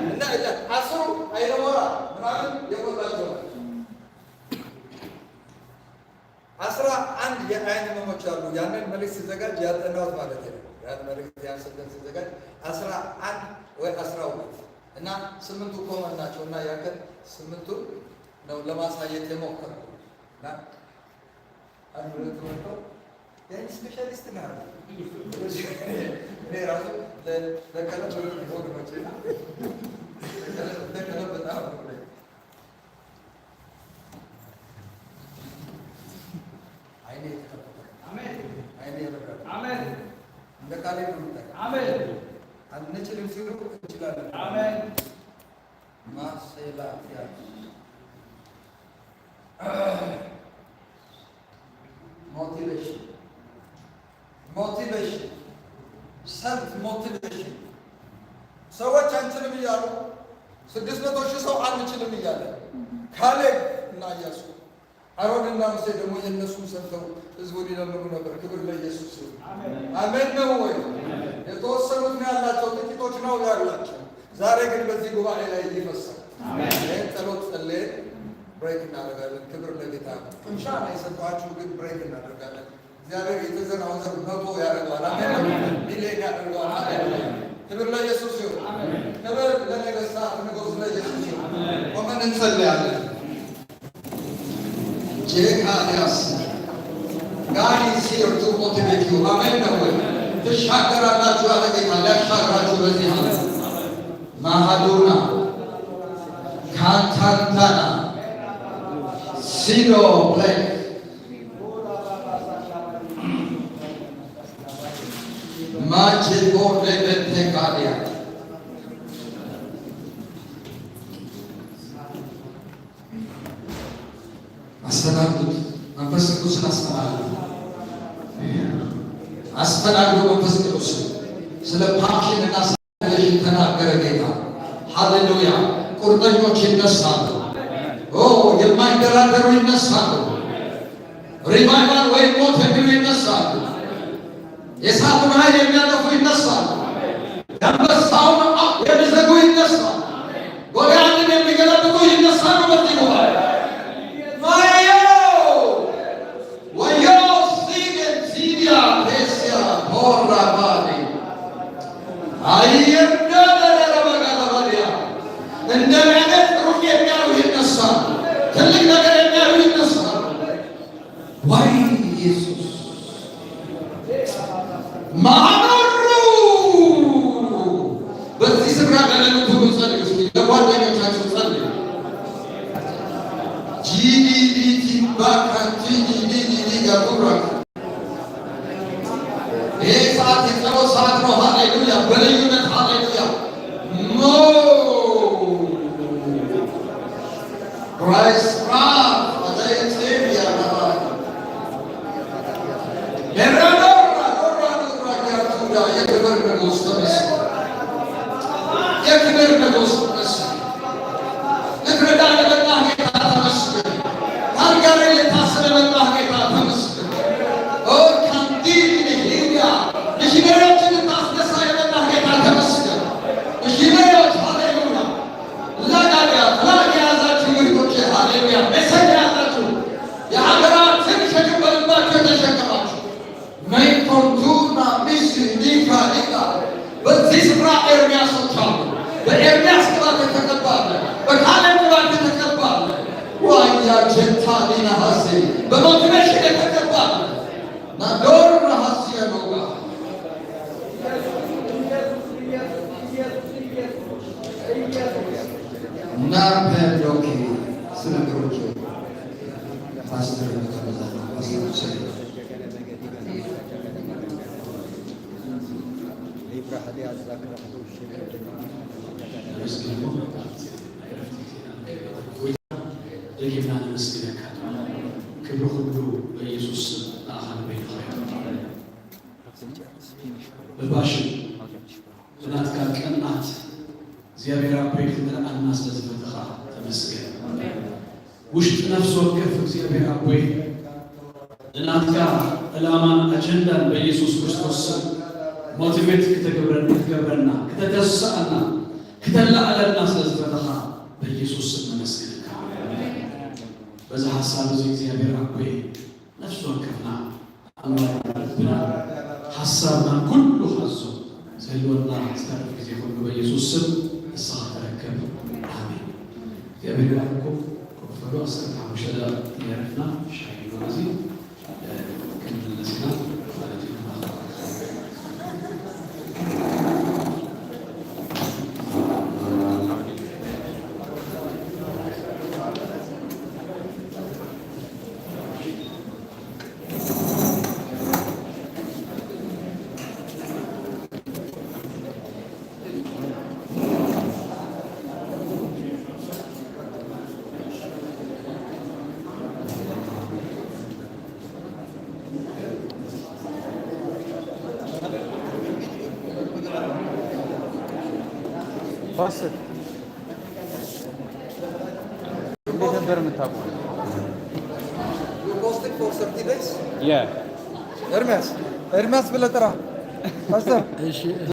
እና አስሩ አይነ ሞራ ምናምን የቦላቸው 11 የአይን ህመሞች አሉ። ያንን መልእክት ሲዘጋጅ ያጠናሁት ማለት ነው። ያን መልእክት ያንሰደን ሲዘጋጅ 11 ወይ 12 እና 8ቱ ኮመን ናቸው እና ያከን 8ቱ ነው ለማሳየት የሞከርኩት እና አንዱ ለተወጣው ያን ስፔሻሊስት ነው እኔ ራሱ ለከለብ ወደ መቼ ለከለብ በጣም አይኔ የተከፈተ አሜን። አይኔ የበራ አሜን። እንደ ቃሌ ነው የምታይ አሜን። አንችልም ሲሉ እንችላለን አሜን። ማሰላቲያ ሞቲቬሽን ሰልፍ ሞቲቬሽን ሰዎች አንችልም እያሉ 600,000 ሰው አንችልም እያለ ካሌብ እና ኢያሱ አሮንና ሙሴ ደግሞ የእነሱን ሰምተው ህዝቡን ይለምኑ ነበር። ክብር ለኢየሱስ ይሁን። አሜን ነው ወይ? የተወሰኑት ነው ያላቸው፣ ጥቂቶች ነው ያላቸው። ዛሬ ግን በዚህ ጉባኤ ላይ ይፈሳል። ይህን ጸሎት ጸልየን ብሬክ እናደርጋለን። ክብር ለጌታ። ቅምሻ ነው የሰጧችሁ፣ ግን ብሬክ እናደርጋለን። እግዚአብሔር የተዘራውን ዘር 100 ያደርገዋል። አሜን። ሚሊዮን ያደርገዋል። አሜን። ክብር ለኢየሱስ ይሁን። ክብር ለነገሥታት ንጉሥ ለኢየሱስ ይሁን። ቆመን እንጸልያለን። ጄካንያስ God is here to motivate you. አሜን ነው ወይ? ትሻገራላችሁ አለ ጌታ። ሊያሻግራችሁ በዚህ ዓመት ማሃዱና ካንታንታና ሲዶ ብሌክ ማቼ ቦርዴ በቴካዲያ አስተናግዱት። መንፈስ ቅዱስን አስተናግዱ። መንፈስ ቅዱስ ስለ ፓሽን እና ስለሽን ተናገረ ጌታ። ሃሌሉያ። ቁርጠኞች ይነሳሉ። የማይደራደሩ ይነሳሉ። ሪቫይቫል ወይም ሞት የሚሉ ይነሳሉ። የእሳቱን ኃይል የሚያጠፉ ይነሳሉ። የአንበሳውን አፍ የሚዘጉ ይነሳሉ። ጎልያድን የሚገለብጡ ይነሳሉ። በዚህ ጉባኤ እንደሚያገጥ ሩቅ የሚያዩ ይነሳሉ። ትልቅ ነገር የሚያዩ ይነሳሉ። ዋይ ኢየሱስ ማኖሩ በዚህ ስፍራ ለሌሎች ሁሉ ጸልዩ። ለጓደኞቻችሁ ጸልዩ። ጂዲዲቲ ባካቲ ጂዲዲዲ ጋቡራክ ይህ ሰዓት የጸሎት ሰዓት ነው። ሃሌሉያ። በልዩነት ሃሌሉያ ኖ Christ በዚህ ስፍራ ኤርሚያሶች አሉ። በኤርሚያስ ቅባት የተቀባለ፣ በካሌብ ቅባት የተቀባለ፣ ዋያ ጀንታሊና ሀሴ በሞቲቬሽን የተቀባለ ናዶር ሀሴ ያኖጋ እና ፔዶኪ ስነግሮች ፓስተር ለጌታ ለመስገድ ክብር ሁሉ በኢየሱስ ለአሃን ቤት በባሽን እናት ጋር ቀናት እግዚአብሔር አባይ ክብርና ስለዘፈተኻ ተመስገን። ውሽጥ ነፍስ ወከፍ እግዚአብሔር አባይ እናት ጋር ዕላማን አጀንዳን በኢየሱስ ክርስቶስ ሞቲቬት ክትገብረና ከተተሳአና ከተላዓለና ስለዘፈተኻ በኢየሱስ ተመስገን። በዛ ሐሳብ እዚ እግዚአብሔር አባይ ነፍስ ወከፍና አምላክና ሐሳብና ሁሉ ሐዞ ዘልወና ስታርፍ ጊዜ ሁሉ በኢየሱስ ስም ንስሐ ተረከብ። አሜን። እግዚአብሔር ያልኩ ኮፈዶ አስከታው ሸዳ ያረፍና ሻይ ወዚ ከመለስና ማለት ነው። Pastor. You posted for 30 days? Yeah. Hermes, Hermes Bilatera. Pastor.